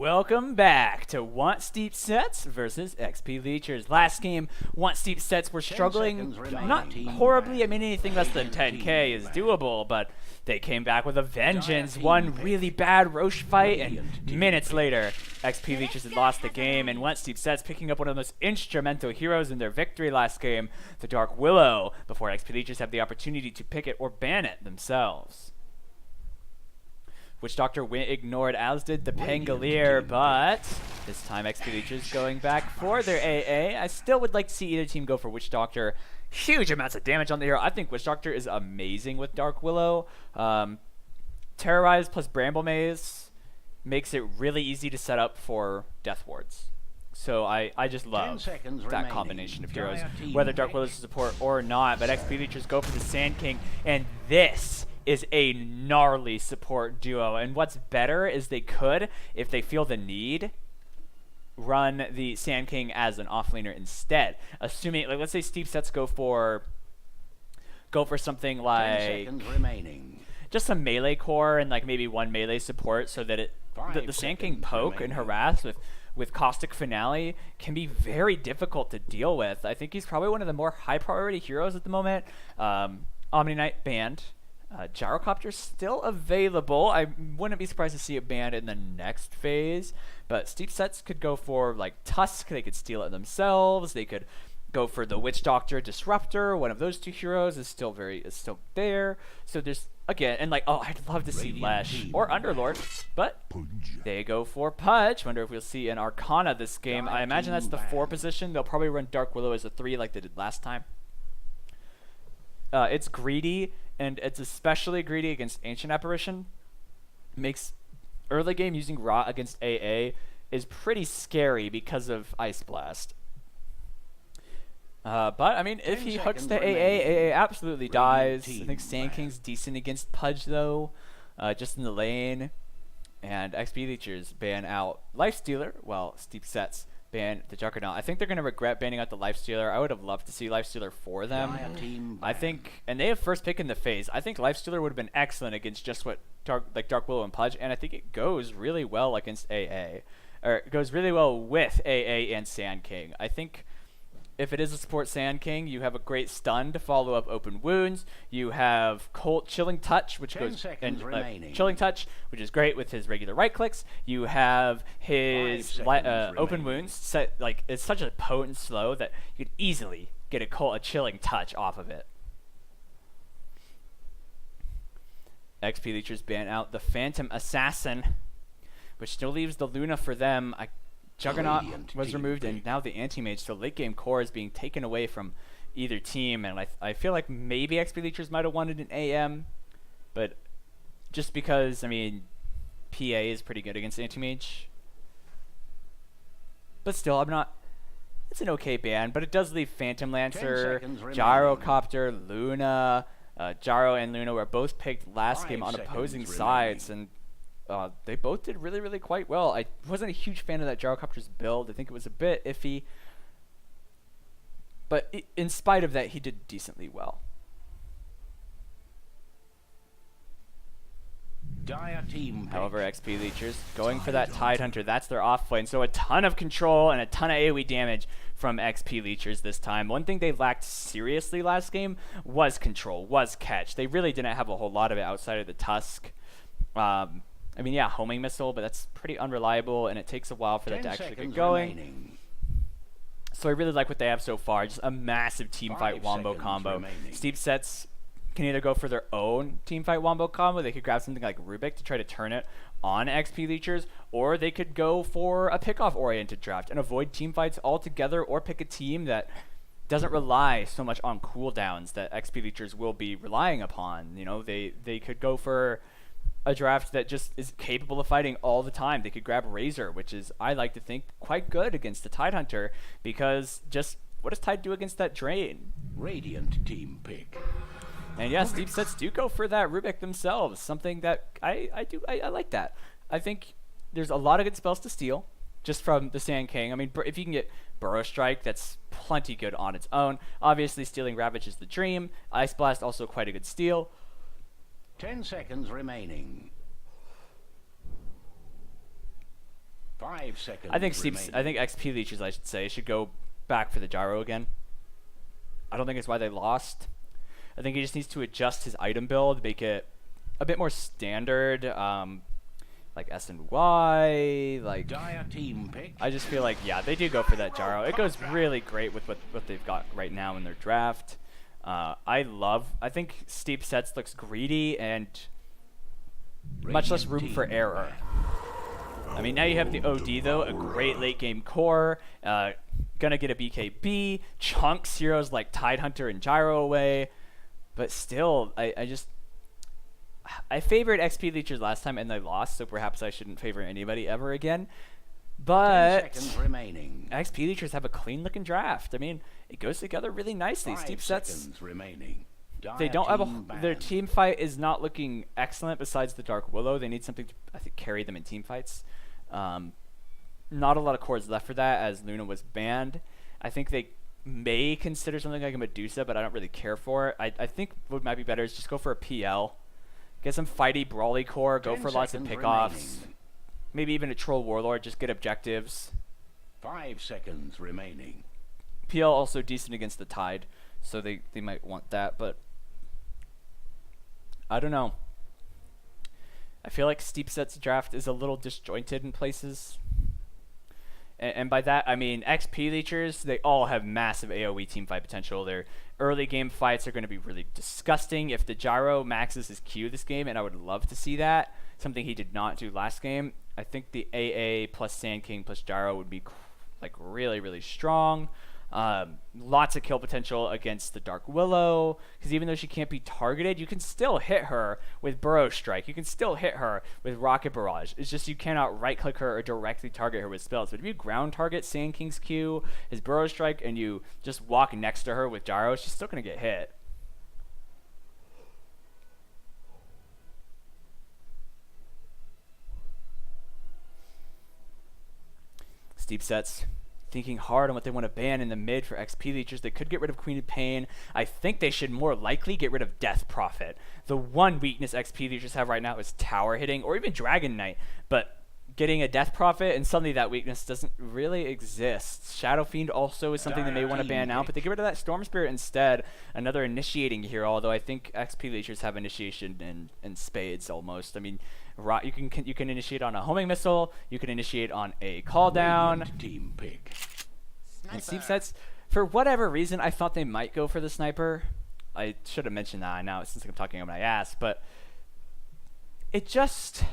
Welcome back to Want Steep Sets versus XP Leechers. Last game, Want Steep Sets were struggling, not horribly. I mean, anything less than 10k is doable, but they came back with a vengeance. One really bad Roche fight, and minutes later, XP Leechers had lost the game, and Want Steep Sets picking up one of the most instrumental heroes in their victory last game, the Dark Willow, before XP Leechers have the opportunity to pick it or ban it themselves. Witch Doctor ignored, as did the Pangolier, but this time XP Leechers going back for their AA. I still would like to see either team go for Witch Doctor. Huge amounts of damage on the hero. I think Witch Doctor is amazing with Dark Willow. Terrorize plus Bramble Maze makes it really easy to set up for Death Wards. So I just love that combination of heroes, whether Dark Willow is a support or not. But XP Leechers go for the Sand King, and this is a gnarly support duo. And what's better is they could, if they feel the need, run the Sand King as an offlaner instead. Assuming, like, let's say Steep Sets go for something like just some melee core and like maybe one melee support, so that the Sand King poke and harass with Caustic Finale can be very difficult to deal with. I think he's probably one of the more high priority heroes at the moment. Omni Knight banned. Gyrocopter's still available. I wouldn't be surprised to see it banned in the next phase, but Steep Sets could go for like Tusk. They could steal it themselves. They could go for the Witch Doctor Disruptor. One of those two heroes is still there. So there's, again, and like, oh, I'd love to see Lesh or Underlord, but they go for Pudge. Wonder if we'll see an Arcana this game. I imagine that's the 4 position. They'll probably run Dark Willow as a 3 like they did last time. It's greedy, and it's especially greedy against Ancient Apparition. Makes early game using Rot against AA is pretty scary because of Ice Blast. But, I mean, if he hooks to AA absolutely dies. I think Sand King's decent against Pudge, though, just in the lane. And XP Leechers ban out Lifestealer, while Steep Sets ban the Juggernaut. I think they're going to regret banning out the Lifestealer. I would have loved to see Lifestealer for them. I think, and they have first pick in the phase. I think Lifestealer would have been excellent against just what Dark Willow and Pudge, and I think it goes really well against AA. Or it goes really well with AA and Sand King. I think if it is a support Sand King, you have a great stun to follow up Open Wounds. You have Chilling Touch, which goes Chilling Touch, which is great with his regular right clicks. You have his Open Wounds set, like, it's such a potent slow that you could easily get a Chilling Touch off of it. XP Leechers ban out the Phantom Assassin, which still leaves the Luna for them. Juggernaut was removed, and now the Anti-Mage, so late game core is being taken away from either team, and I feel like maybe XP Leechers might have wanted an AM, but just because, I mean, PA is pretty good against Anti-Mage. But still, it's an okay ban, but it does leave Phantom Lancer, Gyrocopter, Luna. Gyro and Luna were both picked last game on opposing sides, and they both did really, really quite well. I wasn't a huge fan of that Gyrocopter's build. I think it was a bit iffy. But in spite of that, he did decently well. However, XP Leechers going for that Tidehunter. That's their offlane. So a ton of control and a ton of AoE damage from XP Leechers this time. One thing they lacked seriously last game was control, was catch. They really didn't have a whole lot of it outside of the Tusk. I mean, yeah, homing missile, but that's pretty unreliable, and it takes a while for that to actually get going. So I really like what they have so far. Just a massive teamfight wombo combo. Steep Sets can either go for their own teamfight wombo combo. They could grab something like Rubik to try to turn it on XP Leechers, or they could go for a pickoff-oriented draft and avoid teamfights altogether, or pick a team that doesn't rely so much on cooldowns that XP Leechers will be relying upon. You know, they could go for a draft that just is capable of fighting all the time. They could grab Razor, which is, I like to think, quite good against the Tidehunter, because just what does Tide do against that Drain? Radiant team pick. And yeah, Steep Sets do go for that Rubik themselves, something that I like that. I think there's a lot of good spells to steal just from the Sand King. I mean, if you can get Burrow Strike, that's plenty good on its own. Obviously, stealing Ravage is the dream. Ice Blast, also quite a good steal. 10 seconds remaining. 5 seconds I think remaining. XP Leeches, I should say, should go back for the gyro again. I don't think it's why they lost. I think he just needs to adjust his item build, make it a bit more standard, like S and Y, like Dire team pick. I just feel like, yeah, they do go for that gyro. It goes really great with what they've got right now in their draft. I think Steep Sets looks greedy and much less room for error. I mean, now you have the OD, though, a great late-game core, gonna get a BKB, chunks heroes like Tidehunter and Gyro away, but still, I favored XP Leechers last time and they lost, so perhaps I shouldn't favor anybody ever again. But 10 seconds remaining. XP Leechers have a clean-looking draft. I mean, it goes together really nicely. 5 Steep Sets, seconds remaining. they don't have their team fight is not looking excellent besides the Dark Willow. They need something to, I think, carry them in team fights. Not a lot of cores left for that as Luna was banned. I think they may consider something like a Medusa, but I don't really care for it. I think what might be better is just go for a PL. Get some fighty, brawly core, go for lots of pickoffs. Maybe even a Troll Warlord, just get objectives. 5 seconds remaining. PL also decent against the Tide, so they might want that, but I don't know. I feel like Steep Set's draft is a little disjointed in places. And by that, I mean XP Leechers, they all have massive AoE teamfight potential. Their early game fights are going to be really disgusting. If the Gyro maxes his Q this game, and I would love to see that, something he did not do last game, I think the AA plus Sand King plus Gyro would be like really, really strong. Lots of kill potential against the Dark Willow, because even though she can't be targeted, you can still hit her with Burrow Strike. You can still hit her with Rocket Barrage. It's just you cannot right-click her or directly target her with spells. But if you ground target Sand King's Q, his Burrow Strike, and you just walk next to her with Gyro, she's still going to get hit. Steep Sets thinking hard on what they want to ban in the mid for XP Leechers. They could get rid of Queen of Pain. I think they should more likely get rid of Death Prophet. The one weakness XP Leechers have right now is tower hitting or even Dragon Knight, but getting a Death Prophet and suddenly that weakness doesn't really exist. Shadow Fiend also is something they may want to ban out, but they get rid of that Storm Spirit instead, another initiating hero, although I think XP Leechers have initiation in spades almost. I mean, you can initiate on a homing missile, you can initiate on a call down. Team pick. And Steep Sets, for whatever reason, I thought they might go for the sniper. I should have mentioned that now since I'm talking about my ass, but it just,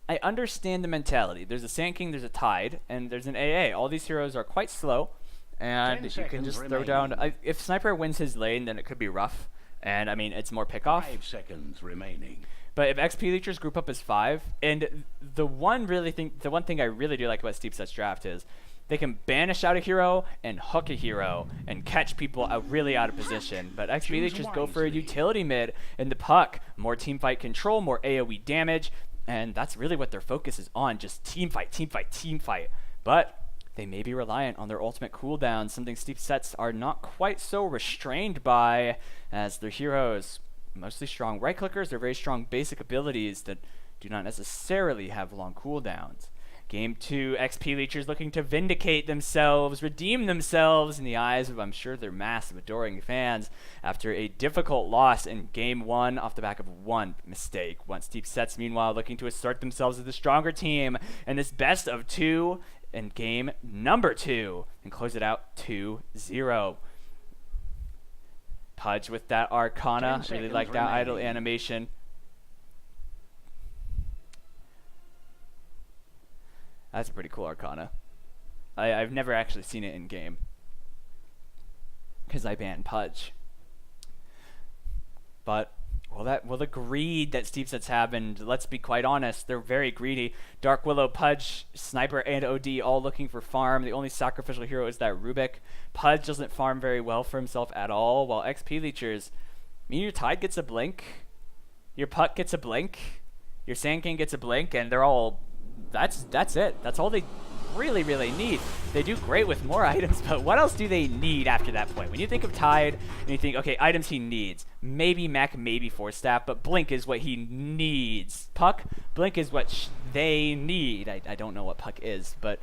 I understand the mentality. There's a Sand King, there's a Tide, and there's an AA. All these heroes are quite slow, and you can just throw down. If Sniper wins his lane, then it could be rough. And I mean, it's more pickoff. 5 seconds remaining. But if XP Leechers group up as 5, and the one thing I really do like about Steep Set's draft is they can banish out a hero and hook a hero and catch people really out of position. But XP Leechers go for a utility mid in the puck, more teamfight control, more AoE damage, and that's really what their focus is on, just teamfight, teamfight, teamfight. But they may be reliant on their ultimate cooldown, something Steep Sets are not quite so restrained by, as their heroes mostly strong right clickers. They're very strong basic abilities that do not necessarily have long cooldowns. Game 2, XP Leechers looking to vindicate themselves, redeem themselves in the eyes of, I'm sure, their massive adoring fans after a difficult loss in Game 1 off the back of one mistake. Steep Sets, meanwhile, looking to assert themselves as the stronger team in this best of 2 in game number 2 and close it out 2-0. Pudge with that Arcana. Really like that idle animation. That's a pretty cool Arcana. I've never actually seen it in game because I banned Pudge. But the greed that Steep Sets have, and let's be quite honest, they're very greedy. Dark Willow, Pudge, Sniper, and OD all looking for farm. The only sacrificial hero is that Rubik. Pudge doesn't farm very well for himself at all, while XP Leechers, your Tide gets a blink, your Puck gets a blink, your Sand King gets a blink, and they're all, that's it. That's all they really, really need. They do great with more items, but what else do they need after that point? When you think of Tide, and you think, okay, items he needs. Maybe Mech, maybe Force Staff, but Blink is what he needs. Puck, Blink is what they need. I don't know what Puck is, but...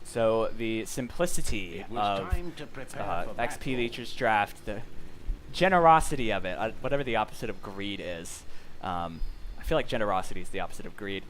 So the simplicity of XP Leecher's draft, the generosity of it, whatever the opposite of greed is. I feel like generosity is the opposite of greed.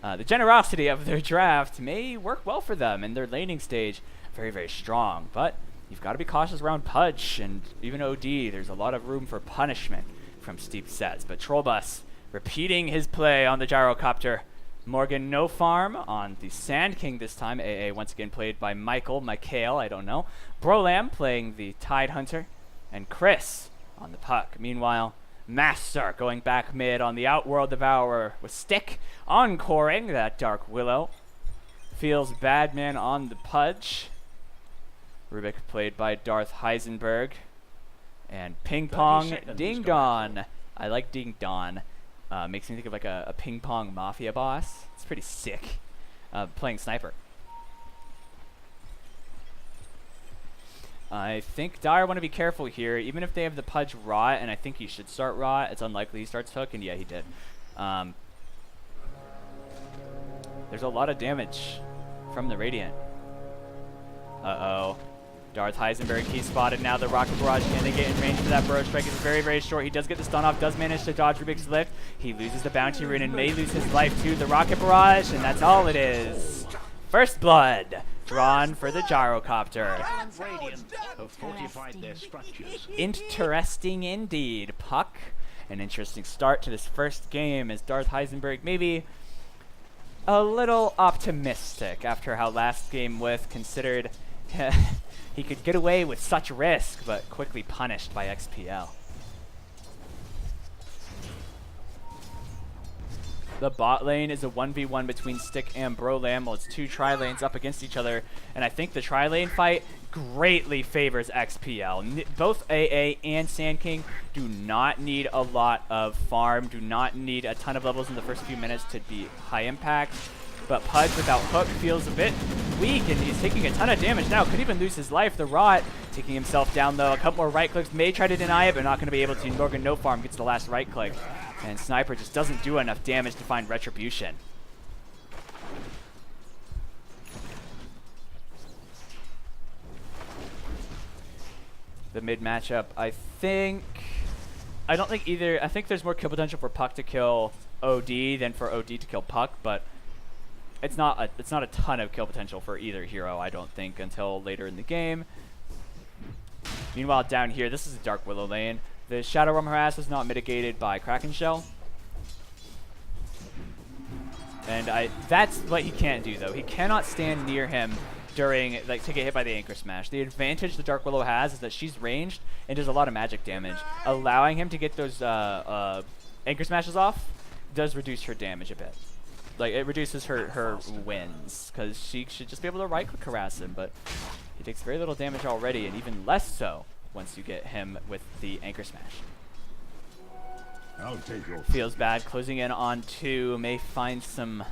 The generosity of their draft may work well for them, and their laning stage very, very strong. But you've got to be cautious around Pudge and even OD. There's a lot of room for punishment from steep sets. But Trollbus repeating his play on the gyrocopter. Morgan no farm on the Sand King this time. AA once again played by Michael, I don't know. Brolam playing the Tide Hunter. And Chris on the Puck. Meanwhile, Master going back mid on the Outworld Devourer with Stick. Encoring that Dark Willow. Feels Badman on the Pudge. Rubik played by Darth Heisenberg. And Ping Pong Ding Don. I like Ding Don. Makes me think of like a ping pong mafia boss. It's pretty sick. Playing Sniper. I think Dire want to be careful here. Even if they have the Pudge Rot, and I think he should start Rot, it's unlikely he starts Hook, and yeah, he did. There's a lot of damage from the Radiant. Uh-oh. Darth Heisenberg, he spotted now the Rocket Barrage. Can they get in range for that Burrow Strike? It's very, very short. He does get the stun off, does manage to dodge Rubik's Lift. He loses the Bounty Rune and may lose his life to the Rocket Barrage, and that's all it is. First blood drawn for the gyrocopter. Interesting indeed. Puck, an interesting start to this first game as Darth Heisenberg maybe a little optimistic after how last game with considered he could get away with such risk, but quickly punished by XPL. The bot lane is a 1v1 between Stick and Brolam. Well, it's two tri-lanes up against each other, and I think the tri-lane fight greatly favors XPL. Both AA and Sand King do not need a lot of farm, do not need a ton of levels in the first few minutes to be high impact. But Pudge without Hook feels a bit weak, and he's taking a ton of damage now. Could even lose his life. The Rot taking himself down, though. A couple more right clicks. May try to deny it, but not going to be able to. Morgan no farm gets the last right click. And Sniper just doesn't do enough damage to find Retribution. The mid matchup, I don't think either. I think there's more kill potential for Puck to kill OD than for OD to kill Puck, but it's not a ton of kill potential for either hero, I don't think, until later in the game. Meanwhile, down here, this is a Dark Willow lane. The Shadow Realm Harass is not mitigated by Kraken Shell. And that's what he can't do, though. He cannot stand near him during, like, to get hit by the Anchor Smash. The advantage the Dark Willow has is that she's ranged and does a lot of magic damage. Allowing him to get those Anchor Smashes off does reduce her damage a bit. Like, it reduces her wins, because she should just be able to right-click harass him, but he takes very little damage already, and even less so once you get him with the Anchor Smash. I'll take your Feels bad, closing in on 2, may find some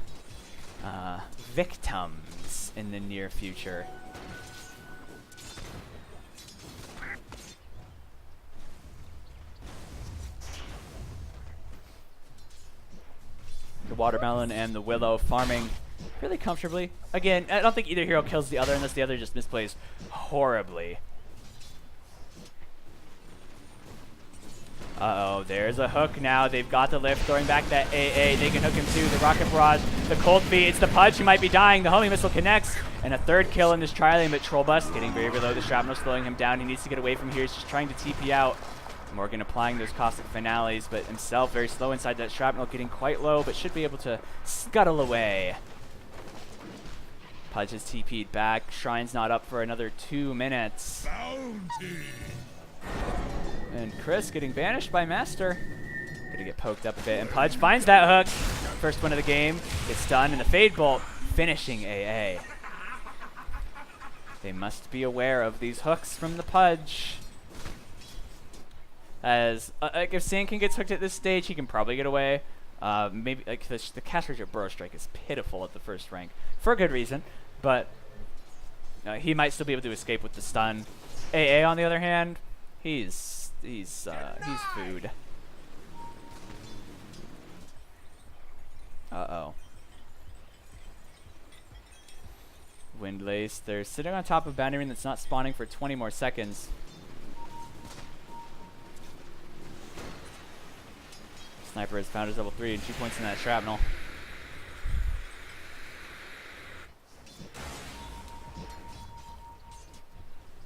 victims in the near future. The Watermelon and the Willow farming really comfortably. Again, I don't think either hero kills the other unless the other just misplays horribly. Uh-oh, there's a hook now. They've got the lift, throwing back that AA. They can hook him too. The Rocket Barrage, the Cold Feet. It's the Pudge. He might be dying. The Homing Missile connects. And a third kill in this tri-lane, but Trollbus getting very, very low. The Shrapnel slowing him down. He needs to get away from here. He's just trying to TP out. Morgan applying those caustic finales, but himself very slow inside that Shrapnel, getting quite low, but should be able to scuttle away. Pudge has TP'd back. Shrine's not up for another 2 minutes. bounty. And Chris getting banished by Master. Gonna get poked up a bit, and Pudge finds that hook. First one of the game. Gets done, and the Fade Bolt finishing AA. They must be aware of these hooks from the Pudge. As like if Sand King gets hooked at this stage, he can probably get away. Maybe like the cast rate of Burrow Strike is pitiful at the first rank for a good reason, but he might still be able to escape with the stun. AA on the other hand, he's food. Uh-oh. Windlace. They're sitting on top of Boundary Ring that's not spawning for 20 more seconds. Sniper has found his level 3 and 2 points in that shrapnel.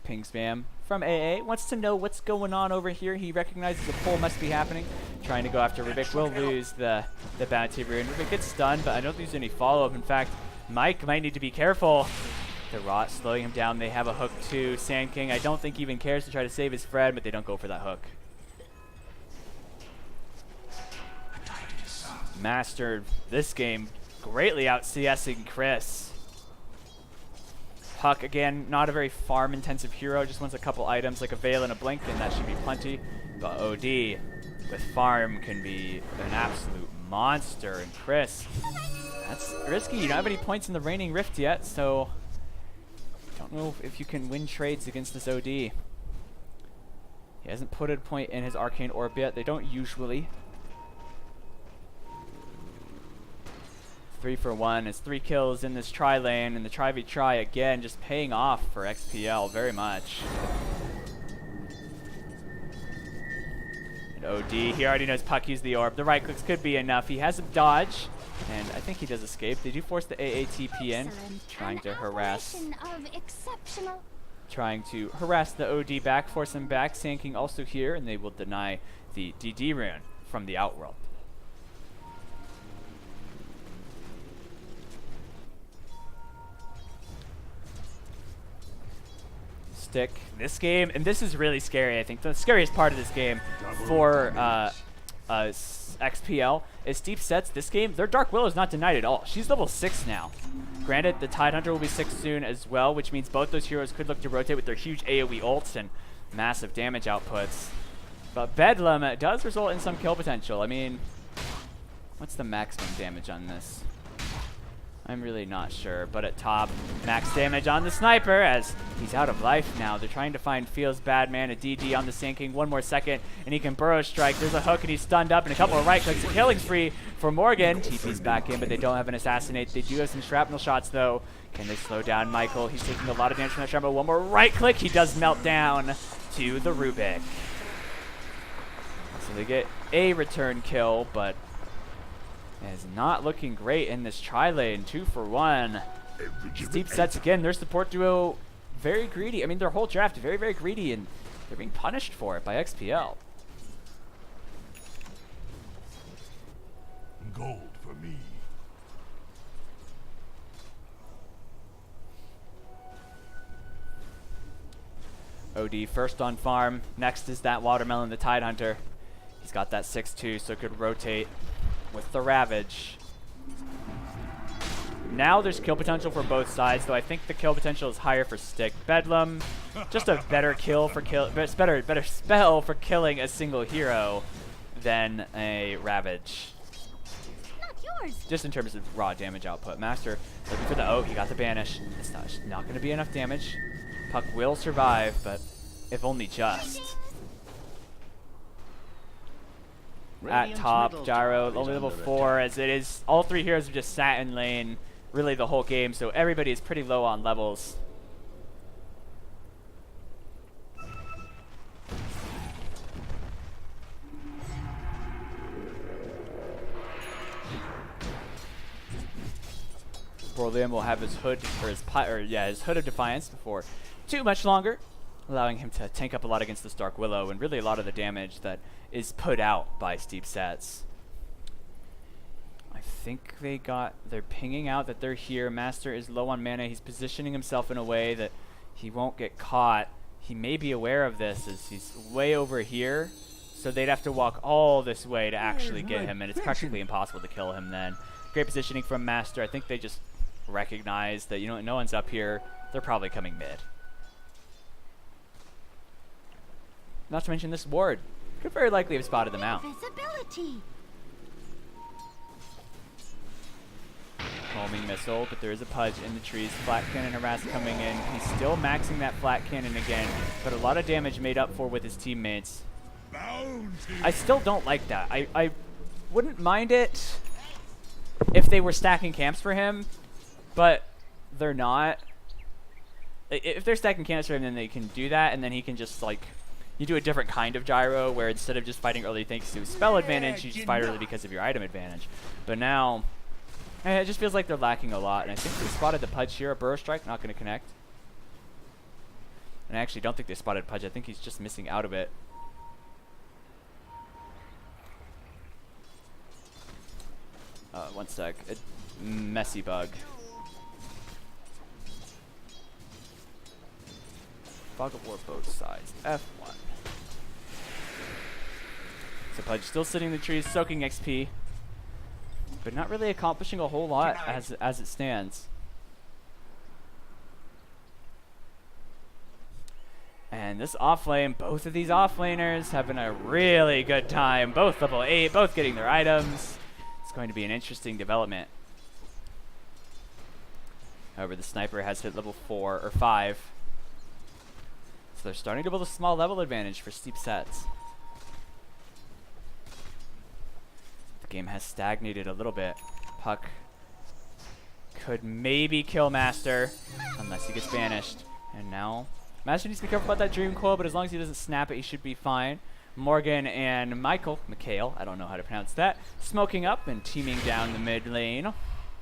Ping spam from AA. Wants to know what's going on over here. He recognizes a pull must be happening. Trying to go after Rubik. Will lose the bounty rune. Rubik gets stunned, but I don't think there's any follow-up. In fact, Mike might need to be careful. The Rot slowing him down. They have a hook too. Sand King, I don't think even cares to try to save his Fred, but they don't go for that hook. Mastered this game, greatly out CSing Chris. Puck, again, not a very farm-intensive hero, just wants a couple items like a Veil and a Blink, and that should be plenty. But OD with farm can be an absolute monster, and Chris, that's risky. You don't have any points in the Reigning Rift yet, so don't know if you can win trades against this OD. He hasn't put a point in his Arcane Orb yet. They don't usually. 3 for 1 is 3 kills in this tri lane, and the try v try again just paying off for XPL very much. And OD, he already knows Puck used the orb. The right clicks could be enough. He has a dodge, and I think he does escape. They do force the AATP in, trying to harass the OD back, force him back. Sand King also here, and they will deny the DD rune from the Outworld. Stick this game, and this is really scary. I think the scariest part of this game for XPL is Steep Sets. This game, their Dark Willow is not denied at all. She's level 6 now. Granted, the Tidehunter will be 6 soon as well, which means both those heroes could look to rotate with their huge AoE ults and massive damage outputs. But Bedlam does result in some kill potential. I mean, what's the maximum damage on this? I'm really not sure, but at top, max damage on the Sniper as he's out of life now. They're trying to find Feels Bad Man, a DD on the Sand King. 1 more second, and he can Burrow Strike. There's a hook, and he's stunned up, and a couple of right clicks. A killing spree for Morgan. TP's back in, but they don't have an Assassinate. They do have some shrapnel shots, though. Can they slow down Michael? He's taking a lot of damage from that shrapnel. 1 more right click. He does melt down to the Rubik. So they get a return kill, but is not looking great in this tri lane. 2 for 1. Steep Sets again. Their support duo very greedy. I mean, their whole draft very, very greedy, and they're being punished for it by XPL. Gold for me. OD first on farm. Next is that Watermelon, the Tidehunter. He's got that 6-2, so could rotate with the Ravage. Now there's kill potential for both sides, though I think the kill potential is higher for Stick. Bedlam, just a better kill for better spell for killing a single hero than a Ravage. Not yours. Just in terms of raw damage output. Master looking for the he got the banish. It's not going to be enough damage. Puck will survive, but if only just. At top, Gyro, only level 4, as it is. All 3 heroes have just sat in lane really the whole game, so everybody is pretty low on levels. Borliam will have his hood, or his hood of defiance before too much longer, allowing him to tank up a lot against this Dark Willow, and really a lot of the damage that is put out by Steep Sets. I think they're pinging out that they're here. Master is low on mana. He's positioning himself in a way that he won't get caught. He may be aware of this as he's way over here, so they'd have to walk all this way to actually get him, and it's practically impossible to kill him then. Great positioning from Master. I think they just recognize that, you know, no one's up here. They're probably coming mid. Not to mention this ward could very likely have spotted them out. Visibility. Homing missile, but there is a Pudge in the trees. Flat cannon harass coming in. He's still maxing that flat cannon again, but a lot of damage made up for with his teammates. I still don't like that. I wouldn't mind it if they were stacking camps for him, but they're not. If they're stacking camps for him, then they can do that, and then he can just, like, you do a different kind of gyro, where instead of just fighting early thanks to spell advantage, you just fight early because of your item advantage. But now, it just feels like they're lacking a lot, and I think they spotted the Pudge here. A Burrow Strike, not going to connect. And I actually don't think they spotted Pudge. I think he's just missing out of it. One sec. A messy bug. Fog of War both sides. F1. So Pudge still sitting in the trees, soaking XP, but not really accomplishing a whole lot as it stands. And this offlane, both of these offlaners having a really good time. Both level 8, both getting their items. It's going to be an interesting development. However, the sniper has hit level 4 or 5. So they're starting to build a small level advantage for steep sets. The game has stagnated a little bit. Puck could maybe kill Master, unless he gets banished. And now, Master needs to be careful about that Dream Coil, but as long as he doesn't snap it, he should be fine. Morgan and Mikhail, I don't know how to pronounce that, smoking up and teaming down the mid lane.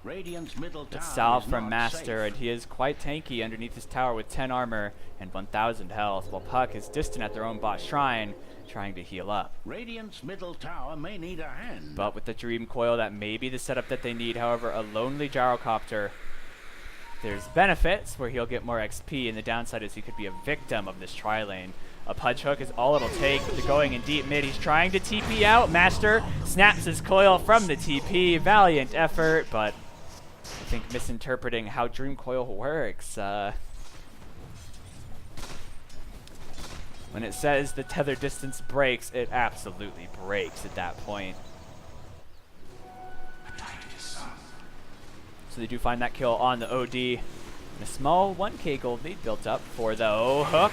Radiant's middle tower It's salve is from not Master, safe. and he is quite tanky underneath his tower with 10 armor and 1,000 health, while Puck is distant at their own bot shrine, trying to heal up. Radiant's middle tower may need a hand. But with the Dream Coil, that may be the setup that they need. However, a lonely Gyrocopter, there's benefits where he'll get more XP, and the downside is he could be a victim of this tri-lane. A Pudge Hook is all it'll take, but they're going in deep mid. He's trying to TP out. Master snaps his coil from the TP. Valiant effort, but I think misinterpreting how Dream Coil works. When it says the tether distance breaks, it absolutely breaks at that point. So they do find that kill on the OD. And a small 1k gold lead built up for the hook.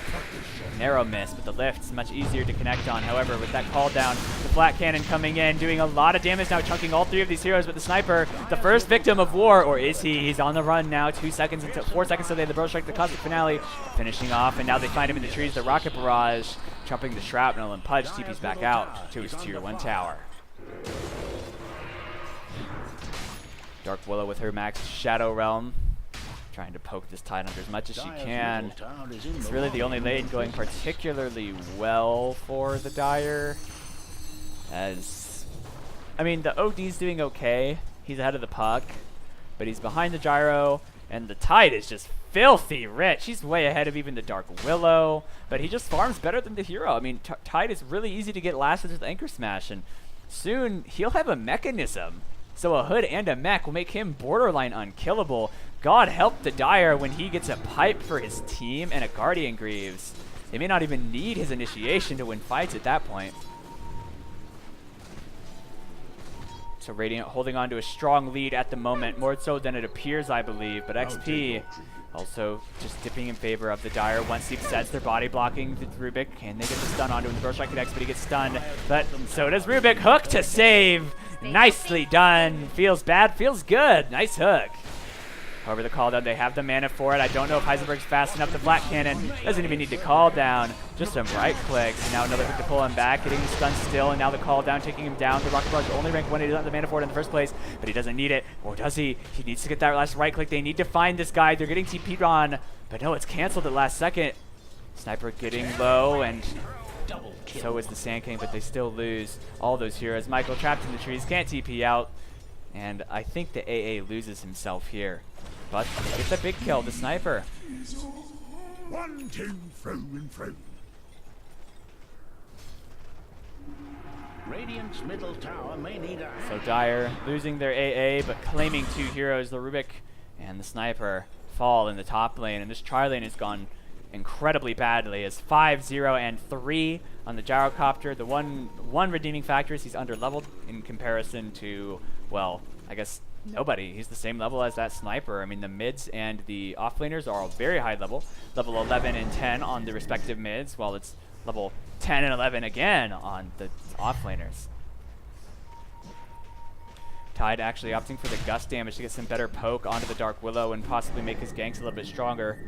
Narrow miss, but the lift's much easier to connect on. However, with that call down, the flat cannon coming in, doing a lot of damage now, chunking all 3 of these heroes. But the sniper, the first victim of war, or is he? He's on the run now. 4 seconds until they have the Burrow Strike, the Cosmic Finale, finishing off. And now they find him in the trees. The Rocket Barrage, jumping the Shrapnel, and Pudge TP's back out to his tier 1 tower. Dark Willow with her max Shadow Realm, trying to poke this Tidehunter as much as she can. It's really the only lane going particularly well for the Dire. As, I mean, the OD's doing okay. He's ahead of the Puck, but he's behind the Gyro, and the Tide is just filthy rich. He's way ahead of even the Dark Willow, but he just farms better than the hero. I mean, Tide is really easy to get lasted with Anchor Smash, and soon he'll have a mechanism. So a Hood and a mech will make him borderline unkillable. God help the Dire when he gets a pipe for his team and a Guardian Greaves. They may not even need his initiation to win fights at that point. So Radiant holding on to a strong lead at the moment, more so than it appears, I believe. But XP also just dipping in favor of the Dire. Once he sets their body blocking the Rubik, and they get the stun onto him. The Burrow Strike connects, but he gets stunned. But so does Rubik. Hook to save. Nicely done. Feels bad, feels good. Nice hook. However, the call down, they have the mana for it. I don't know if Heisenberg's fast enough. The Black Cannon doesn't even need to call down. Just some right clicks. And now another hook to pull him back, getting the stun still. And now the call down, taking him down. The Rocket Barrage only rank 1. He doesn't have the mana for it in the first place, but he doesn't need it. Or does he? He needs to get that last right click. They need to find this guy. They're getting TP'd on, but no, it's canceled at last second. Sniper getting low, and so is the Sand King, but they still lose all those heroes. Michael trapped in the trees, can't TP out, and I think the AA loses himself here. But get the big kill, the sniper. 1, 2, through and through. Radiant's middle tower may need a hand. So Dire losing their AA, but claiming 2 heroes. The Rubik and the sniper fall in the top lane, and this tri lane has gone incredibly badly. As 5, 0, and 3 on the Gyrocopter. The one redeeming factor is he's under leveled in comparison to, well, I guess nobody. He's the same level as that sniper. I mean, the mids and the offlaners are all very high level. Level 11 and 10 on the respective mids, while it's level 10 and 11 again on the offlaners. Tide actually opting for the gust damage to get some better poke onto the Dark Willow and possibly make his ganks a little bit stronger.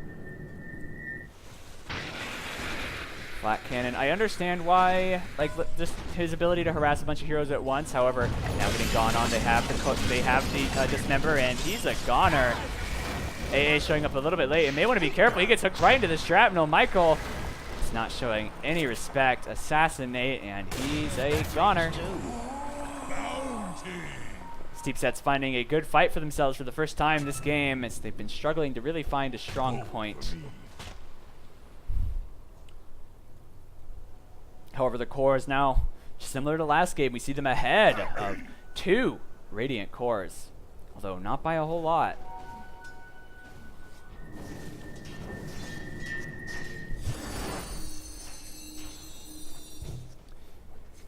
Flat cannon. I understand why, like, just his ability to harass a bunch of heroes at once. However, now getting gone on, they have the dismember, and he's a goner. AA showing up a little bit late, and may want to be careful. He gets hooked right into the shrapnel. Michael is not showing any respect. Assassinate, and he's a goner. Steep Sets finding a good fight for themselves for the first time this game, as they've been struggling to really find a strong point. However, the core is now similar to last game. We see them ahead of 2 Radiant cores, although not by a whole lot.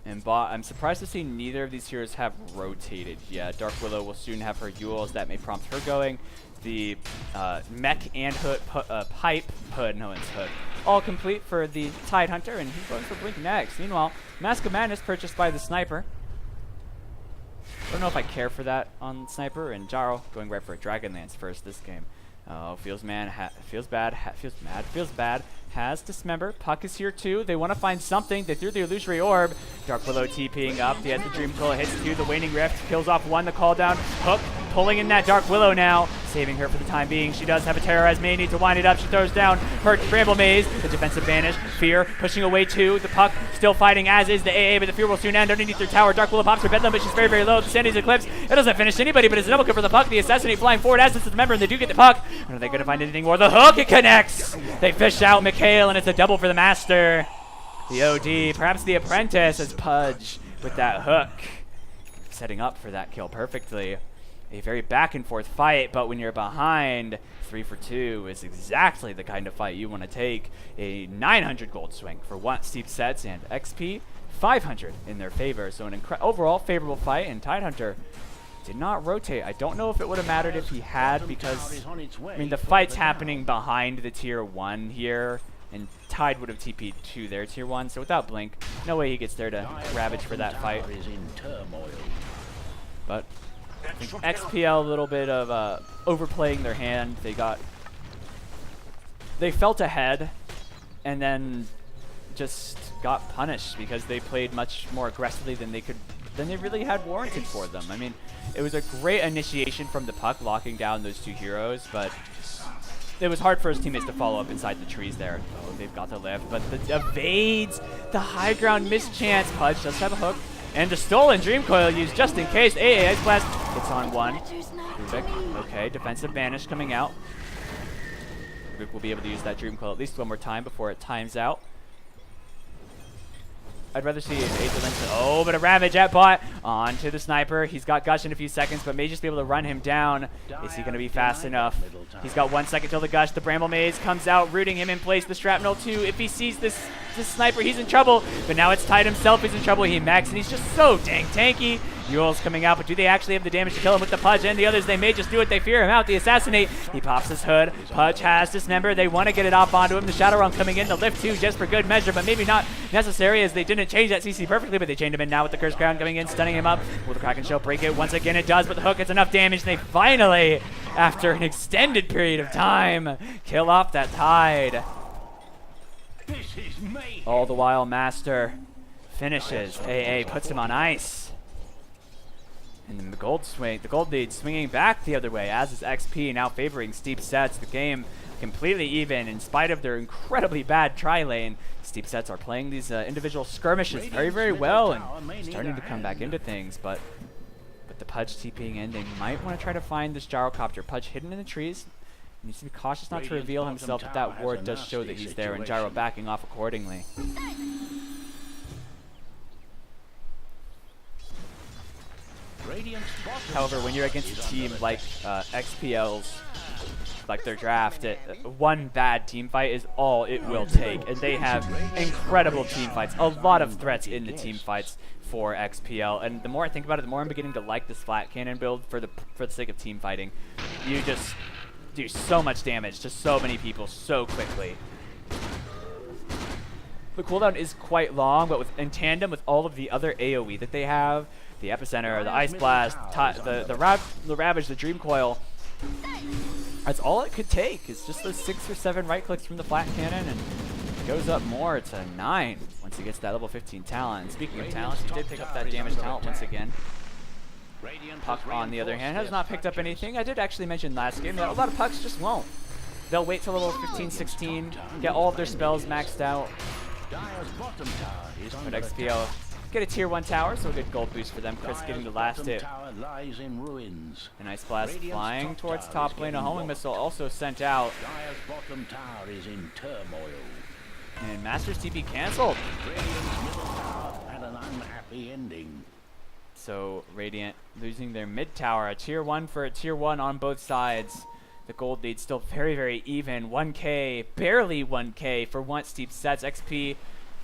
And bot, I'm surprised to see neither of these heroes have rotated yet. Dark Willow will soon have her Yules. That may prompt her going. The mech and hood, pipe, hood, no, it's hood. All complete for the Tide Hunter, and he's going for Blink next. Meanwhile, Mask of Madness purchased by the Sniper. I don't know if I care for that on Sniper, and Jaro going right for a Dragonlance first this game. Oh, feels bad, has Dismember. Puck is here too. They want to find something. They threw the Illusory Orb. Dark Willow TPing up. He has the Dream Coil, hits 2. The Waning Rift kills off 1. The call down. Hook pulling in that Dark Willow now, saving her for the time being. She does have a Terrorize, may need to wind it up. She throws down her Bramble Maze. The defensive banish. Fear pushing away 2. The Puck still fighting, as is the AA, but the Fear will soon end underneath their tower. Dark Willow pops her Bedlam, but she's very, very low. The Sandy's Eclipse. It doesn't finish anybody, but it's a double kill for the Puck. The Assassinate flying forward as it's the member, and they do get the Puck. Are they going to find anything more? The hook, it connects. They fish out Mikhail, and it's a double for the Master. The OD, perhaps the Apprentice, as Pudge with that hook, setting up for that kill perfectly. A very back and forth fight, but when you're behind, 3 for 2 is exactly the kind of fight you want to take. A 900 gold swing for one Steep Sets, and XP 500 in their favor. So an overall favorable fight, and Tidehunter did not rotate. I don't know if it would have mattered if he had, because I mean the fight's happening behind the tier 1 here, and Tide would have TP'd to their tier 1, so without Blink, no way he gets there to Ravage for that fight. But I think XPL a little bit of overplaying their hand. They felt ahead and then just got punished because they played much more aggressively than they really had warranted for them. I mean, it was a great initiation from the Puck locking down those 2 heroes, but it was hard for his teammates to follow up inside the trees there. Oh, they've got the lift, but the evades, the high ground mischance. Pudge does have a hook. And the stolen Dream Coil used just in case. AA Ice Blast gets on 1. Rubik, okay, defensive banish coming out. Rubik will be able to use that Dream Coil at least one more time before it times out. I'd rather see an oh, but a Ravage at bot onto the Sniper. He's got Gush in a few seconds, but may just be able to run him down. Is he going to be fast enough? He's got 1 second till the Gush. The Bramble Maze comes out, rooting him in place. The Shrapnel too. If he sees this Sniper, he's in trouble. But now it's Tide himself. He's in trouble. He maxed, and he's just so dang tanky. Yule's coming out, but do they actually have the damage to kill him with the Pudge? And the others, they may just do it. They fear him out. The Assassinate. He pops his hood. Pudge has Dismember. They want to get it off onto him. The Shadow Realm coming in. The lift too, just for good measure, but maybe not necessary, as they didn't change that CC perfectly, but they chained him in now with the Curse Crown coming in, stunning him up. Will the Kraken Shell break it? Once again it does, but the hook gets enough damage, and they finally, after an extended period of time, kill off that Tide. All the while, Master finishes. AA puts him on ice. And then the gold lead swinging back the other way, as is XP now favoring Steep Sets. The game completely even in spite of their incredibly bad tri-lane. Steep Sets are playing these individual skirmishes very, very well and starting to come back into things. But with the Pudge TPing in, they might want to try to find this Gyrocopter. Pudge hidden in the trees. He needs to be cautious not to reveal himself, but that ward does show that he's there, and Gyro backing off accordingly. However, when you're against a team like XPL's, like their draft, one bad team fight is all it will take. And they have incredible team fights, a lot of threats in the team fights for XPL. And the more I think about it, the more I'm beginning to like this flat cannon build for the sake of team fighting. You just do so much damage to so many people so quickly. The cooldown is quite long, but in tandem with all of the other AoE that they have, the Epicenter, the Ice Blast, the Ravage, the Dream Coil, that's all it could take. It's just those 6 or 7 right clicks from the flat cannon, and it goes up more to 9 once he gets that level 15 talent. And speaking of talents, he did pick up that damage talent once again. Puck, on the other hand, has not picked up anything. I did actually mention last game that a lot of Pucks just won't. They'll wait till level 15, 16, get all of their spells maxed out. But XPL get a tier 1 tower, so a good gold boost for them. Chris getting the last hit. An Ice Blast flying towards top lane. A homing missile also sent out. And Master's TP canceled. So Radiant losing their mid tower. A tier 1 for a tier 1 on both sides. The gold lead still very, very even. 1K, barely 1K for once Steep Sets. XP, I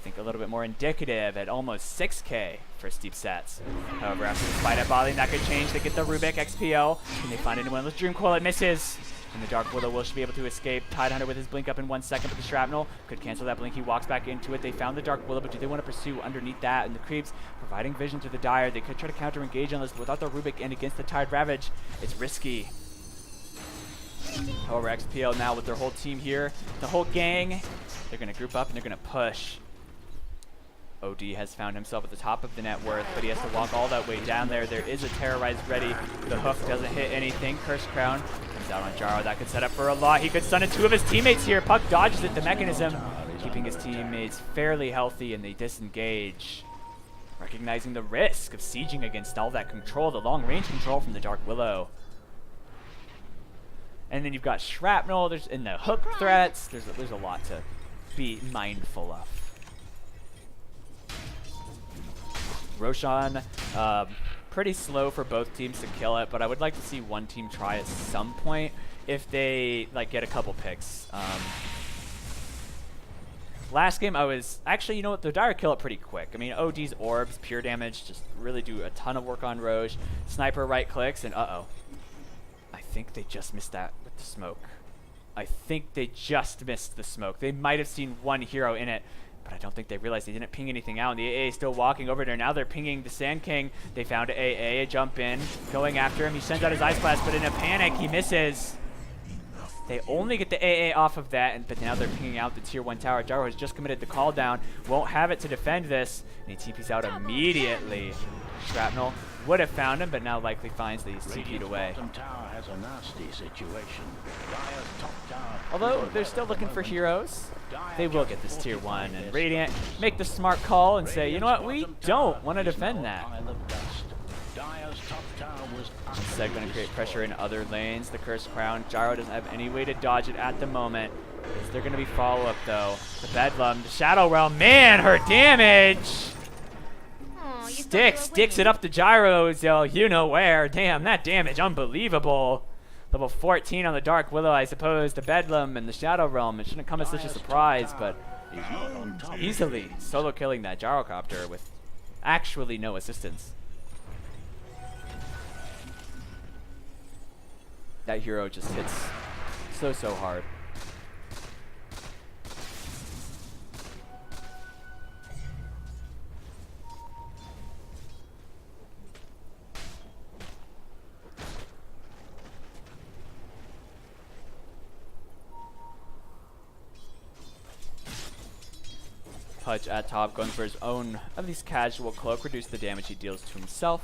think a little bit more indicative at almost 6K for Steep Sets. However, after the fight at bottling, that could change. They get the Rubik XPL. Can they find anyone with Dream Coil? It misses. And the Dark Willow will be able to escape. Tidehunter with his blink up in 1 second, but the Shrapnel could cancel that blink. He walks back into it. They found the Dark Willow, but do they want to pursue underneath that? And the creeps providing vision to the Dire. They could try to counter engage on this, but without the Rubik and against the Tide Ravage, it's risky. However, XPL now with their whole team here, the whole gang, they're going to group up and they're going to push. OD has found himself at the top of the net worth, but he has to walk all that way down there. There is a Terrorize ready. The hook doesn't hit anything. Curse Crown comes out on Jaro. That could set up for a lot. He could stun 2 of his teammates here. Puck dodges it. The mechanism keeping his teammates fairly healthy, and they disengage. Recognizing the risk of sieging against all that control, the long range control from the Dark Willow. And then you've got Shrapnel, there's in the hook threats. There's a lot to be mindful of. Roshan, pretty slow for both teams to kill it, but I would like to see one team try at some point if they get a couple picks. Last game I was actually, you know what, the Dire kill it pretty quick. I mean, OD's orbs, pure damage, just really do a ton of work on Roche. Sniper right clicks, and I think they just missed that with the smoke. I think they just missed the smoke. They might have seen one hero in it, but I don't think they realized they didn't ping anything out. And the AA is still walking over there. Now they're pinging the Sand King. They found AA, jump in, going after him. He sends out his Ice Blast, but in a panic, he misses. They only get the AA off of that, but now they're pinging out the tier 1 tower. Jaro has just committed the call down, won't have it to defend this, and he TPs out immediately. Shrapnel would have found him, but now likely finds that he's TP'd away. Although they're still looking for heroes, they will get this tier 1, and Radiant make the smart call and say, you know what, we don't want to defend that. Instead, going to create pressure in other lanes. The Cursed Crown. Jaro doesn't have any way to dodge it at the moment. Is there going to be follow-up, though? The Bedlam, the Shadow Realm. Man, her damage! Sticks it up to Gyro's, you know where. Damn, that damage, unbelievable. Level 14 on the Dark Willow, I suppose. The Bedlam and the Shadow Realm. It shouldn't come as such a surprise, but easily solo killing that Gyrocopter with actually no assistance. That hero just hits so hard. Pudge at top, going for his own, at least casual cloak, reduce the damage he deals to himself.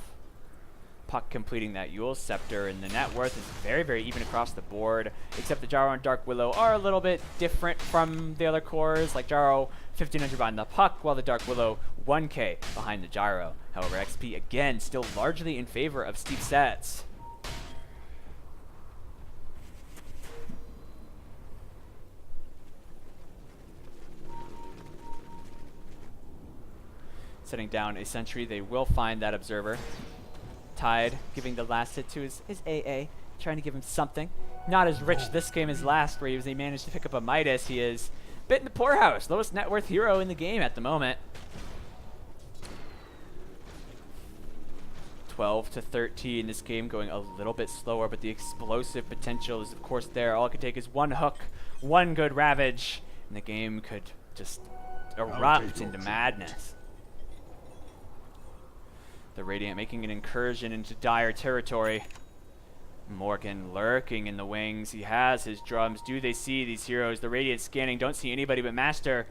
Puck completing that Yule Scepter, and the net worth is very, very even across the board, except the Jaro and Dark Willow are a little bit different from the other cores. Like Jaro, 1500 behind the Puck, while the Dark Willow, 1K behind the Gyro. However, XP, again, still largely in favor of Steep Sets. Setting down a sentry, they will find that Observer. Tide giving the last hit to his AA, trying to give him something. Not as rich this game as last, where he managed to pick up a Midas. He is bit in the poorhouse, lowest net worth hero in the game at the moment. 12-13. This game going a little bit slower, but the explosive potential is of course there. All it could take is one hook, one good ravage, and the game could just erupt into madness. The Radiant making an incursion into dire territory. Morgan lurking in the wings. He has his drums. Do they see these heroes? The Radiant scanning. Don't see anybody, but Master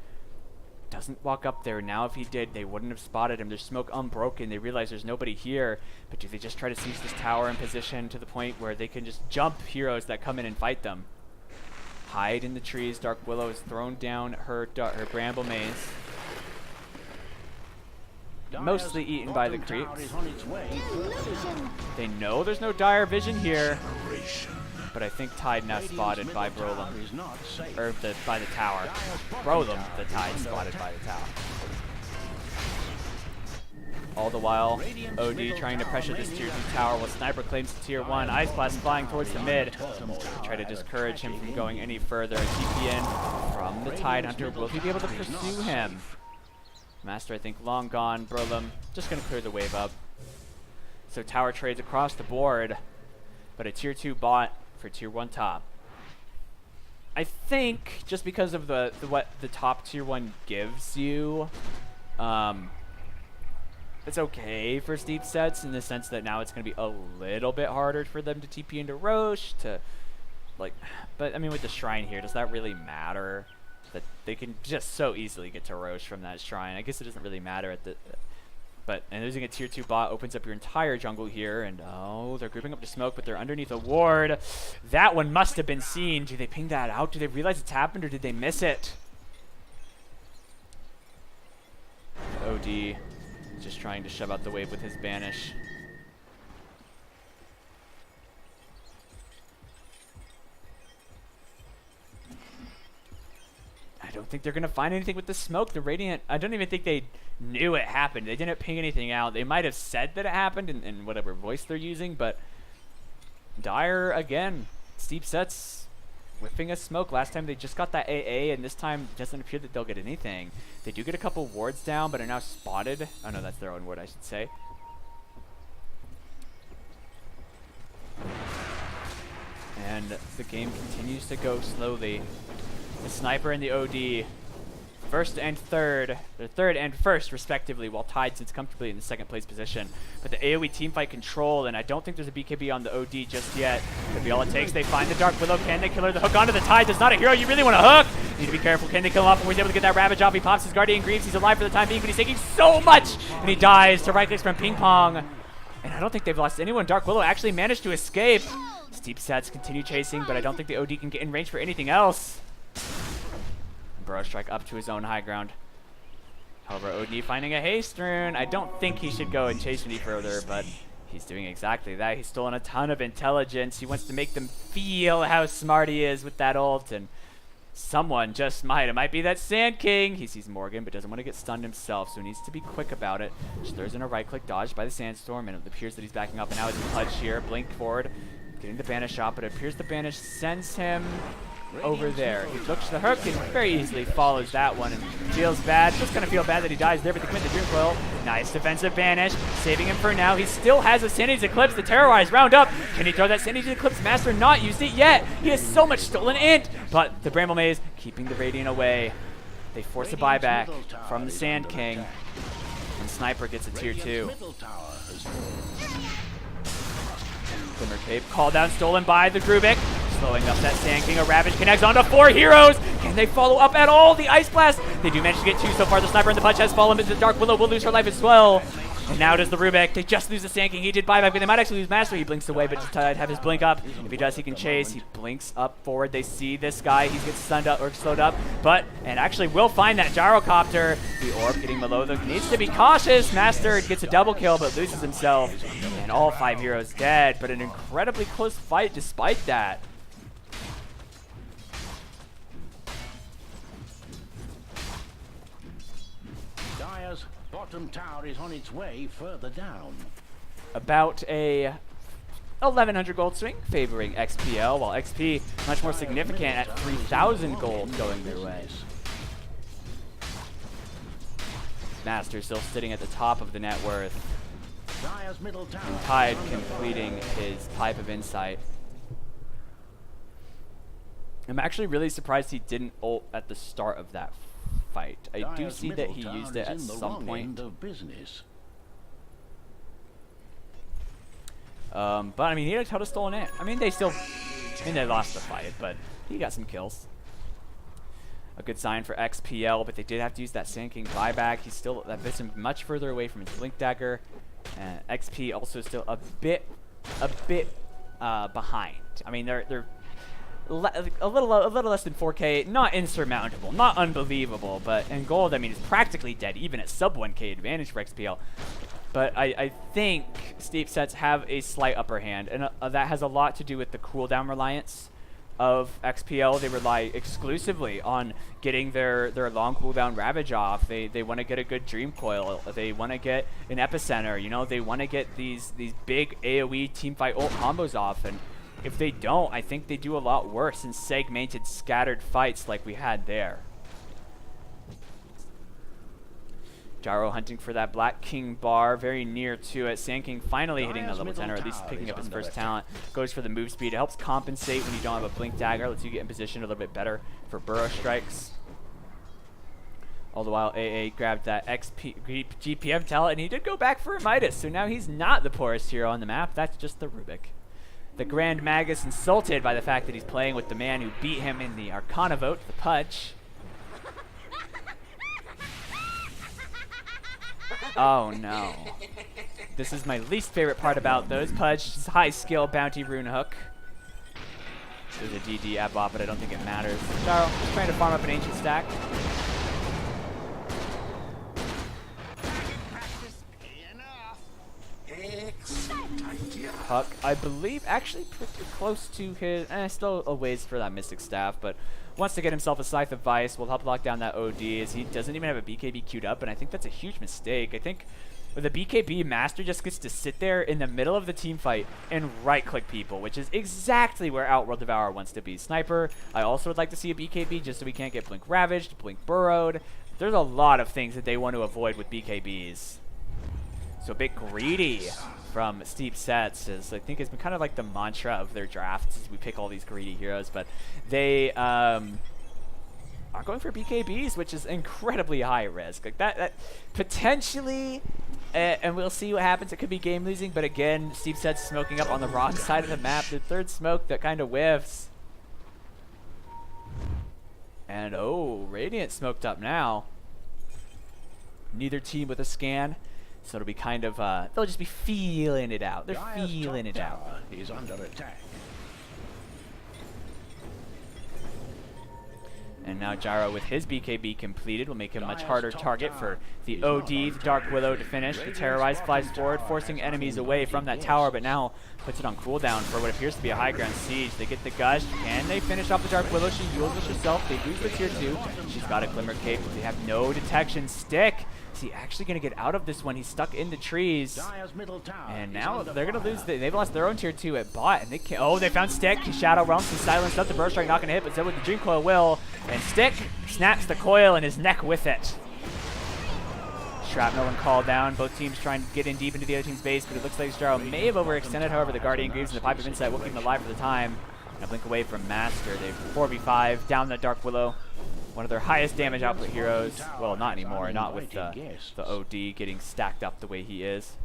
doesn't walk up there. Now if he did, they wouldn't have spotted him. There's smoke unbroken. They realize there's nobody here. But do they just try to seize this tower in position to the point where they can just jump heroes that come in and fight them? Hide in the trees. Dark Willow has thrown down her Bramble Maze. Mostly eaten by the creeps. They know there's no dire vision here, but I think Tide now spotted by Brolem, or by the tower. Brolem, the Tide spotted by the tower. All the while, OD trying to pressure this tier 2 tower while Sniper claims the tier 1. Ice Blast flying towards the mid. Try to discourage him from going any further. TP in from the Tide Hunter. Will he be able to pursue him? Master, I think, long gone. Brolem just going to clear the wave up. So tower trades across the board, but a tier 2 bot for tier 1 top. I think just because of what the top tier 1 gives you, it's okay for steep sets in the sense that now it's going to be a little bit harder for them to TP into Roche but I mean with the shrine here, does that really matter? That they can just so easily get to Roche from that shrine. I guess it doesn't really matter at the and losing a tier 2 bot opens up your entire jungle here, and oh, they're grouping up to smoke, but they're underneath a ward. That one must have been seen. Do they ping that out? Do they realize it's happened, or did they miss it? OD just trying to shove out the wave with his banish. I don't think they're going to find anything with the smoke. The Radiant, I don't even think they knew it happened. They didn't ping anything out. They might have said that it happened in whatever voice they're using, but Dire, again, steep sets, whiffing a smoke. Last time they just got that AA, and this time it doesn't appear that they'll get anything. They do get a couple wards down, but are now spotted. Oh no, that's their own ward, I should say. And the game continues to go slowly. The Sniper and the OD, first and third, or third and first respectively, while Tide sits comfortably in the second place position. But the AoE teamfight control, and I don't think there's a BKB on the OD just yet. Could be all it takes. They find the Dark Willow. Can they kill her? The hook onto the Tide. There's not a hero you really want to hook. You need to be careful. Can they kill him off? And he's able to get that Ravage off. He pops his Guardian Greaves. He's alive for the time being, but he's taking so much, and he dies to right clicks from Ping Pong. And I don't think they've lost anyone. Dark Willow actually managed to escape. Steep sets continue chasing, but I don't think the OD can get in range for anything else. Burrow Strike up to his own high ground. However, OD finding a haste rune. I don't think he should go and chase any further, but he's doing exactly that. He's stolen a ton of intelligence. He wants to make them feel how smart he is with that ult, and someone just might. It might be that Sand King. He sees Morgan, but doesn't want to get stunned himself, so he needs to be quick about it. Just throws in a right-click dodge by the Sandstorm, and it appears that he's backing up, and now he's in clutch here. Blink forward, getting the banish shot, but it appears the banish sends him over there. He looks to the hook and very easily follows that one and feels bad. Just gonna feel bad that he dies there, but they commit the Dream Coil. Nice defensive banish, saving him for now. He still has a Sanity's Eclipse. The Terrorize round up. Can he throw that Sanity's Eclipse? Master not used it yet. He has so much stolen int, but the Bramble Maze keeping the Radiant away. They force a buyback from the Sand King, and Sniper gets a tier 2. Glimmer Cape, call down stolen by the Grubik. Slowing up that Sand King. A Ravage connects onto 4 heroes. Can they follow up at all? The Ice Blast. They do manage to get 2 so far. The Sniper and the Punch has fallen, but the Dark Willow will lose her life as well. And now does the Rubik. They just lose the Sand King. He did buyback, but they might actually lose Master. He blinks away, but just have his blink up. If he does, he can chase. He blinks up forward. They see this guy. He gets stunned up or slowed up, and actually will find that Gyrocopter. The orb getting below them. Needs to be cautious. Master gets a double kill, but loses himself. And all 5 heroes dead, but an incredibly close fight despite that. Bottom tower is on its way further down. About a 1,100 gold swing favoring XPL, while XP much more significant at 3,000 gold going their way. Master still sitting at the top of the net worth. Dire's middle tower. Tide completing his Pipe of Insight. I'm actually really surprised he didn't ult at the start of that fight. I do see that he used it at some point. But I mean, he had a ton of stolen it. I mean, they lost the fight, but he got some kills. A good sign for XPL, but they did have to use that Sand King buyback. That puts him much further away from his Blink Dagger. XP also still a bit behind. I mean, they're a little less than 4K, not insurmountable, not unbelievable, but in gold, I mean, it's practically dead, even at sub 1K advantage for XPL. But I think Steep Sets have a slight upper hand, and that has a lot to do with the cooldown reliance of XPL. They rely exclusively on getting their long cooldown Ravage off. They want to get a good Dream Coil. They want to get an Epicenter. You know, they want to get these big AoE teamfight ult combos off, and if they don't, I think they do a lot worse in segmented, scattered fights like we had there. Gyro hunting for that Black King bar, very near to it. Sand King finally hitting the level 10, or at least picking up his first talent. Goes for the move speed. It helps compensate when you don't have a Blink Dagger. Lets you get in position a little bit better for burrow strikes. All the while, AA grabbed that GPM talent, and he did go back for a Midas. So now he's not the poorest hero on the map. That's just the Rubik. The Grand Magus insulted by the fact that he's playing with the man who beat him in the Arcana vote, the Pudge. Oh no. This is my least favorite part about those. Pudge, high skill bounty rune hook. There's a DD at bot, but I don't think it matters. Gyro, just trying to farm up an ancient stack. Huck, I believe, actually pretty close to his, still a ways for that Mystic Staff, but wants to get himself a Scythe of Vice. Will help lock down that OD as he doesn't even have a BKB queued up, and I think that's a huge mistake. I think with a BKB, Master just gets to sit there in the middle of the team fight and right-click people, which is exactly where Outworld Devourer wants to be. Sniper, I also would like to see a BKB just so we can't get Blink Ravaged, Blink Burrowed. There's a lot of things that they want to avoid with BKBs. So a bit greedy from Steep Sets, is I think has been kind of like the mantra of their drafts, is we pick all these greedy heroes, but they are going for BKBs, which is incredibly high risk. Like that potentially, and we'll see what happens. It could be game losing, but again, Steep Sets smoking up on the wrong side of the map. The third smoke that kind of whiffs. And oh, Radiant smoked up now. Neither team with a scan. So it'll be kind of, they'll just be feeling it out. They're feeling it out. He's under attack. And now Gyro with his BKB completed will make him a much harder target for the OD, the Dark Willow to finish. The Terrorize flies forward, forcing enemies away from that tower, but now puts it on cooldown for what appears to be a high ground siege. They get the Gush. Can they finish off the Dark Willow? She heals with herself. They lose the tier 2. She's got a Glimmer Cape. They have no detection. Stick. Is he actually going to get out of this one? He's stuck in the trees. And now they're going to lose. They've lost their own tier 2 at bot. And they can't. Oh, they found Stick. Shadow Realms. He's silenced up. The Burst Strike not going to hit, but so with the Dream Coil will. And Stick snaps the coil in his neck with it. Shrapnel and Call down. Both teams trying to get in deep into the other team's base, but it looks like Gyro may have overextended. However, the Guardian Greaves and the Pipe of Insight will keep him alive for the time. And a blink away from Master. They've 4v5 down the Dark Willow. One of their highest damage output heroes. Well, not anymore. Not with the OD getting stacked up the way he is.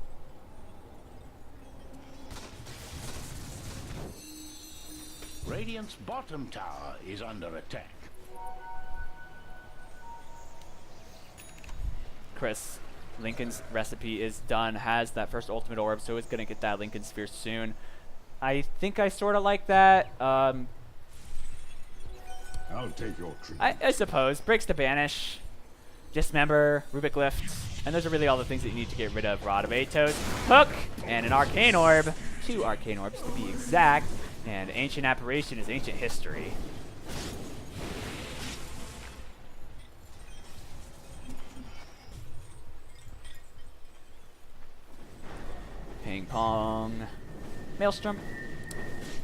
Radiant's bottom tower is under attack. Chris, Lincoln's recipe is done. Has that first ultimate orb, so is going to get that Lincoln Sphere soon. I think I sort of like that. I'll take your treat. I suppose. Breaks to Banish. Dismember. Rubik Lift. And those are really all the things that you need to get rid of. Rod of Atos. Hook. And an Arcane Orb. 2 Arcane Orbs to be exact. And Ancient Apparition is ancient history. Ping Pong. Maelstrom.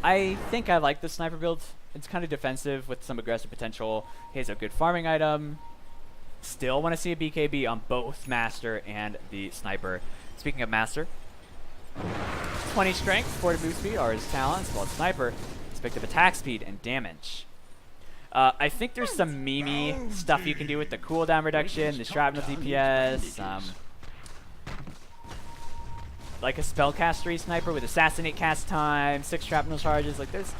I think I like the sniper build. It's kind of defensive with some aggressive potential. He has a good farming item. Still want to see a BKB on both Master and the Sniper. Speaking of Master, 20 strength, 40 move speed are his talents, while Sniper has picked up attack speed and damage. I think there's some memey stuff you can do with the cooldown reduction, the shrapnel DPS, like a spellcastery Sniper with assassinate cast time, 6 shrapnel charges. Like there's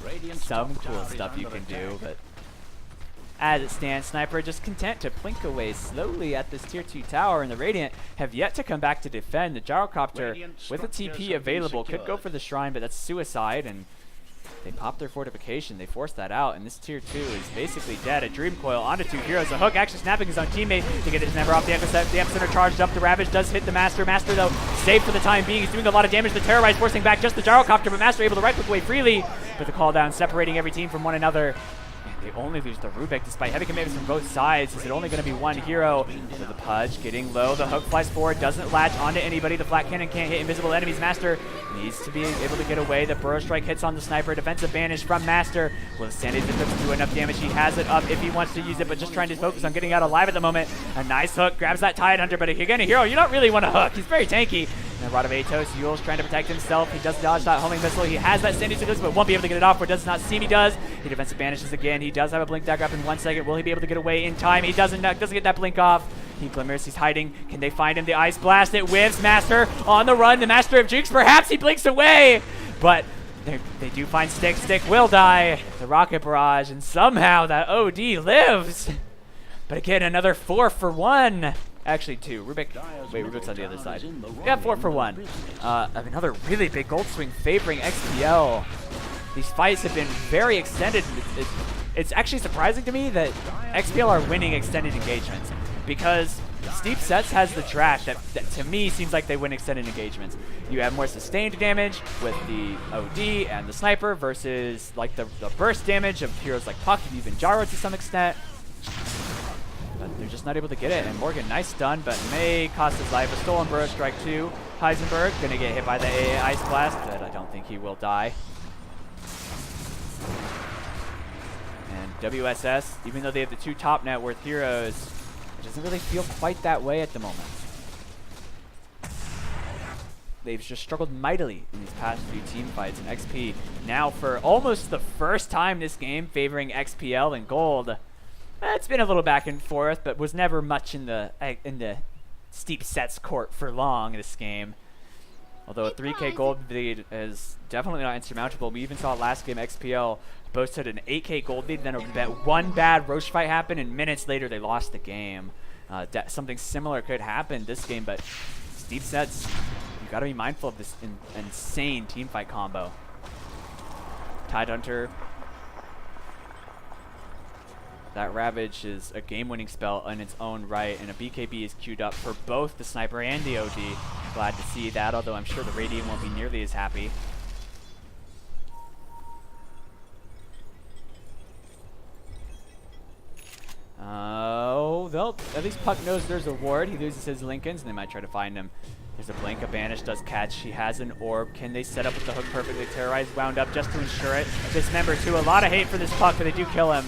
some cool stuff you can do, but as it stands, Sniper just content to plink away slowly at this tier 2 tower, and the Radiant have yet to come back to defend. The Gyrocopter with a TP available could go for the shrine, but that's suicide, and they pop their fortification. They force that out, and this tier 2 is basically dead. A Dream Coil onto 2 heroes. The Hook actually snapping his own teammate to get his Never off the Epicenter charged up. The Ravage does hit the Master. Master, though, safe for the time being. He's doing a lot of damage. The Terrorize forcing back just the Gyrocopter, but Master able to right-click away freely. But the call down separating every team from one another. They only lose the Rubik despite heavy commitments from both sides. Is it only going to be one hero? So the Pudge getting low. The Hook flies forward, doesn't latch onto anybody. The Flat Cannon can't hit invisible enemies. Master needs to be able to get away. The Burrow Strike hits on the Sniper. Defensive banish from Master. Will Sandy's do enough damage? He has it up if he wants to use it, but just trying to focus on getting out alive at the moment. A nice hook grabs that Tide Hunter, but again, a hero, you don't really want to hook. He's very tanky. And a Rod of Atos. Yule's trying to protect himself. He does dodge that homing missile. He has that Sandy's but won't be able to get it off where does not seem he does. He defensive banishes again. He does have a blink dagger up in 1 second. Will he be able to get away in time? He doesn't get that blink off. He glimmers. He's hiding. Can they find him? The Ice Blast. It whiffs. Master on the run. The Master of Jukes. Perhaps he blinks away. But they do find Stick. Stick will die. The Rocket Barrage. And somehow that OD lives. But again, another 4 for 1. Actually 2. Rubik. Wait, Rubik's on the other side. Yeah, 4 for 1. Another really big gold swing favoring XPL. These fights have been very extended. It's actually surprising to me that XPL are winning extended engagements, because Steep Sets has the track that to me seems like they win extended engagements. You have more sustained damage with the OD and the Sniper versus like the burst damage of heroes like Puck and even Gyro to some extent. But they're just not able to get it. And Morgan, nice stun, but may cost his life. A stolen Burrow Strike 2. Heisenberg gonna get hit by the AA Ice Blast, but I don't think he will die. And WSS, even though they have the 2 top net worth heroes, it doesn't really feel quite that way at the moment. They've just struggled mightily in these past few team fights, and XP now for almost the first time this game favoring XPL in gold. It's been a little back and forth, but was never much in the Steep Sets court for long this game. Although a 3K gold lead is definitely not insurmountable. We even saw last game XPL boasted an 8K gold lead, then one bad Roche fight happened, and minutes later they lost the game. Something similar could happen this game, but Steep Sets, you got to be mindful of this insane team fight combo. Tide Hunter. That Ravage is a game-winning spell in its own right, and a BKB is queued up for both the Sniper and the OD. Glad to see that, although I'm sure the Radiant won't be nearly as happy. Oh, at least Puck knows there's a ward. He loses his Lincolns, and they might try to find him. There's a blink. A banish does catch. He has an orb. Can they set up with the hook perfectly? Terrorize wound up just to ensure it. Dismember too. A lot of hate for this Puck, but they do kill him.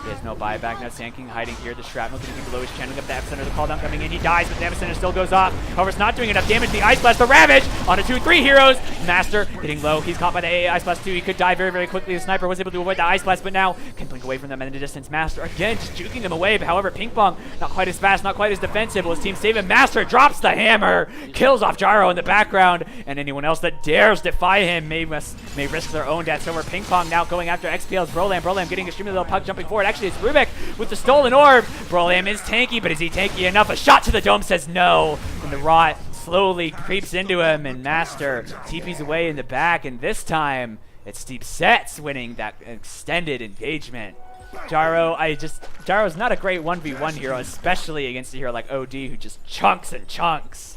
He has no buyback. Now Sand King hiding here. The Shrapnel getting below. He's channeling up the Epicenter. The call down coming in. He dies, but the Epicenter still goes off. However, it's not doing enough damage. The Ice Blast, the Ravage on a 2-3 heroes. Master getting low. He's caught by the AA Ice Blast too. He could die very, very quickly. The Sniper was able to avoid the Ice Blast, but now can blink away from them in the distance. Master again just juking them away. But however, Ping Pong not quite as fast, not quite as defensive. Will his team save him? Master drops the hammer, kills off Gyro in the background, and anyone else that dares defy him may risk their own death. So we're Ping Pong now going after XPL's Brolam. Brolam getting extremely low. Puck jumping forward. Actually, it's Rubik with the stolen orb. Brolam is tanky, but is he tanky enough? A shot to the dome says no, and the Rot slowly creeps into him, and Master TP's away in the back, and this time it's Steep Sets winning that extended engagement. Gyro's not a great 1v1 hero, especially against a hero like OD who just chunks and chunks.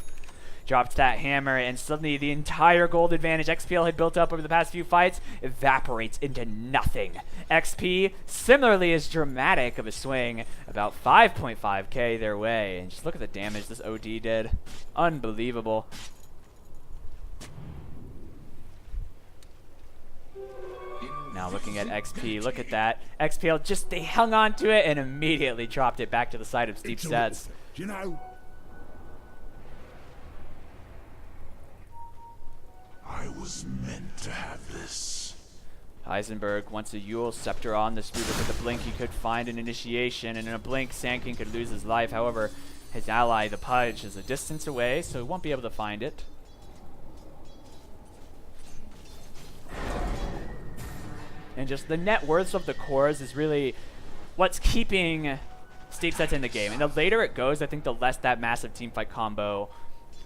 Drops that hammer, and suddenly the entire gold advantage XPL had built up over the past few fights evaporates into nothing. XP, similarly as dramatic of a swing, about 5.5k their way. And just look at the damage this OD did. Unbelievable. Now looking at XP, look at that. XPL they hung on to it and immediately dropped it back to the side of Steep Sets. You know, Heisenberg wants a Yule Scepter on this Reaver. With a blink, he could find an initiation, and in a blink, Sand King could lose his life. However, his ally, the Pudge, is a distance away, so he won't be able to find it. And just the net worths of the cores is really what's keeping Steep Sets in the game. And the later it goes, I think the less that massive teamfight combo,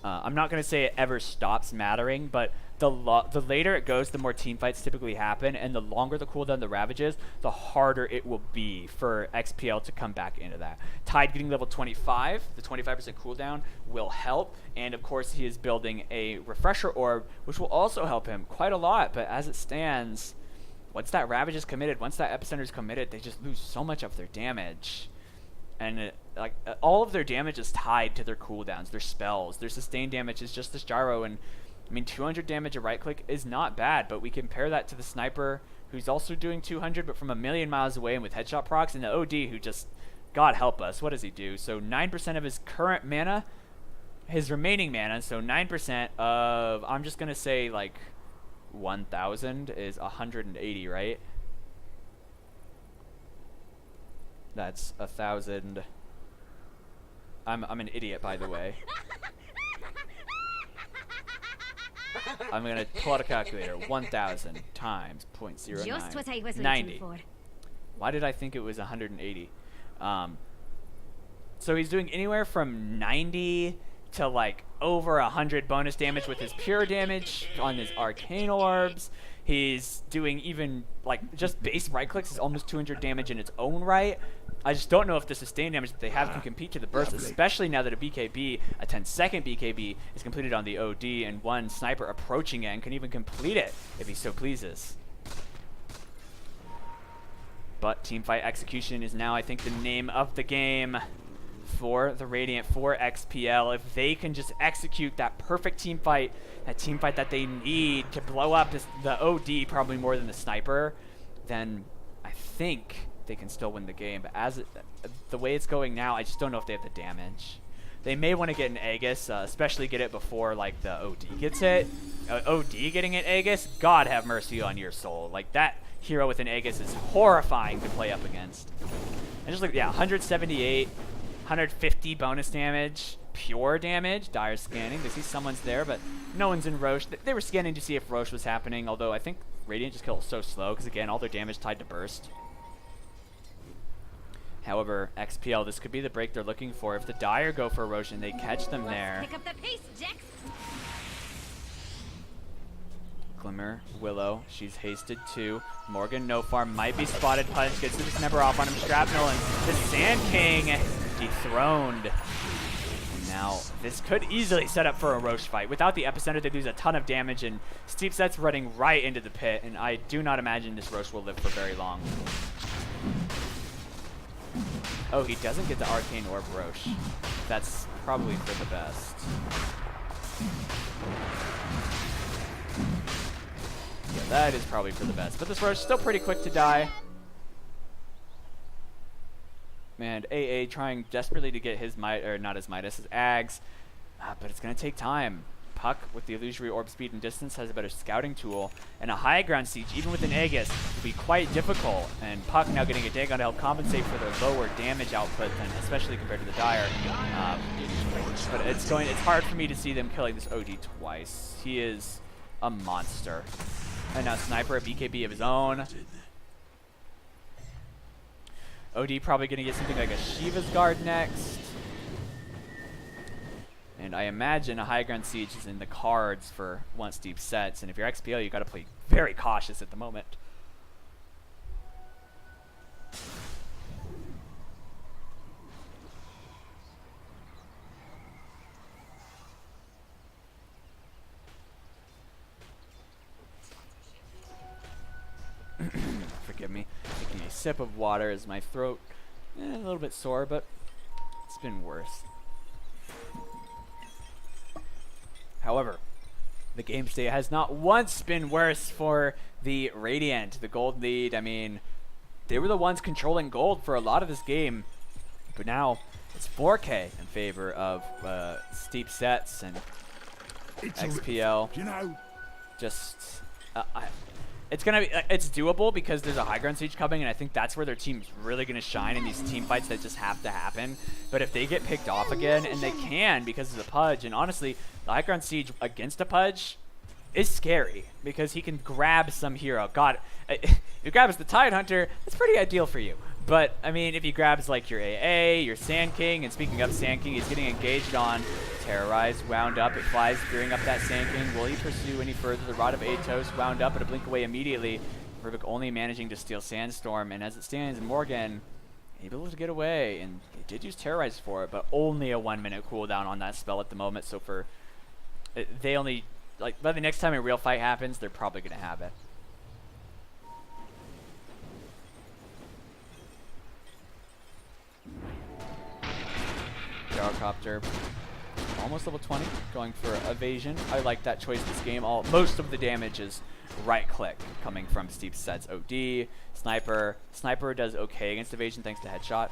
I'm not going to say it ever stops mattering, but the later it goes, the more teamfights typically happen, and the longer the cooldown the Ravage is, the harder it will be for XPL to come back into that. Tide getting level 25, the 25% cooldown will help, and of course he is building a Refresher Orb, which will also help him quite a lot, but as it stands, once that Ravage is committed, once that Epicenter is committed, they just lose so much of their damage. And all of their damage is tied to their cooldowns, their spells. Their sustained damage is just this gyro, and I mean 200 damage a right click is not bad, but we compare that to the Sniper, who's also doing 200, but from a million miles away and with headshot procs, and the OD, who just, God help us, what does he do? So 9% of his current mana, his remaining mana, so 9% of, I'm just gonna say like 1,000 is 180, right? That's 1,000. I'm an idiot, by the way. I'm gonna pull out a calculator. 1,000 times 0.09. Just what I was 90. waiting for. Why did I think it was 180? So he's doing anywhere from 90 to like over 100 bonus damage with his pure damage on his arcane orbs. He's doing even like just base right clicks is almost 200 damage in its own right. I just don't know if the sustained damage that they have can compete to the burst, especially now that a BKB, a 10-second BKB, is completed on the OD, and one Sniper approaching it and can even complete it if he so pleases. But teamfight execution is now, I think, the name of the game for the Radiant, for XPL. If they can just execute that perfect teamfight, that teamfight that they need to blow up the OD probably more than the Sniper, then I think they can still win the game. But as the way it's going now, I just don't know if they have the damage. They may want to get an Aegis, especially get it before like the OD gets it. OD getting an Aegis, God have mercy on your soul. Like that hero with an Aegis is horrifying to play up against. And just like, yeah, 178, 150 bonus damage, pure damage. Dire's scanning, they see someone's there, but no one's in Roche. They were scanning to see if Roche was happening, although I think Radiant just killed so slow, because again, all their damage tied to burst. However, XPL, this could be the break they're looking for. If the Dire go for Erosion, they catch them there. Pick up the pace, Jax. Glimmer, Willow, she's hasted too. Morgan, no farm, might be spotted. Punch gets the Dismember off on him. Shrapnel, and the Sand King dethroned. And now, this could easily set up for a Roche fight. Without the Epicenter, they lose a ton of damage, and Steep Set's running right into the pit, and I do not imagine this Roche will live for very long. Oh, he doesn't get the Arcane Orb Roche. That's probably for the best. Yeah, that is probably for the best. But this Roche is still pretty quick to die. And AA trying desperately to get his not his Midas, his Ags. But it's going to take time. Puck, with the Illusory Orb speed and distance, has a better scouting tool. And a high ground siege, even with an Aegis, will be quite difficult. And Puck now getting a Dagon to help compensate for their lower damage output, than, especially compared to the Dire. But it's hard for me to see them killing this OD twice. He is a monster. And now Sniper, a BKB of his own. OD probably going to get something like a Shiva's Guard next. And I imagine a high ground siege is in the cards for once Deep sets. And if you're XPL, you got to play very cautious at the moment. Forgive me. Taking a sip of water as my throat a little bit sore, but it's been worse. However, the game state has not once been worse for the Radiant. The gold lead, I mean, they were the ones controlling gold for a lot of this game. But now it's 4K in favor of Steep Sets and XPL. You know, Just, it's doable because there's a high ground siege coming, and I think that's where their team's really going to shine in these team fights that just have to happen. But if they get picked off again, and they can because of the Pudge, and honestly, the high ground siege against a Pudge is scary because he can grab some hero. God, if he grabs the Tide Hunter, that's pretty ideal for you. But, I mean, if he grabs, like, your AA, your Sand King, and speaking of Sand King, he's getting engaged on. Terrorize, wound up, it flies, gearing up that Sand King. Will he pursue any further? The Rod of Atos, wound up, and a blink away immediately. Rubik only managing to steal Sandstorm, and as it stands, Morgan able to get away, and he did use Terrorize for it, but only a 1 minute cooldown on that spell at the moment, so for, they only, like, by the next time a real fight happens, they're probably going to have it. Gyrocopter, almost level 20, going for evasion. I like that choice this game. Most of the damage is right click coming from Steep Sets. OD, Sniper. Sniper does okay against evasion thanks to headshot.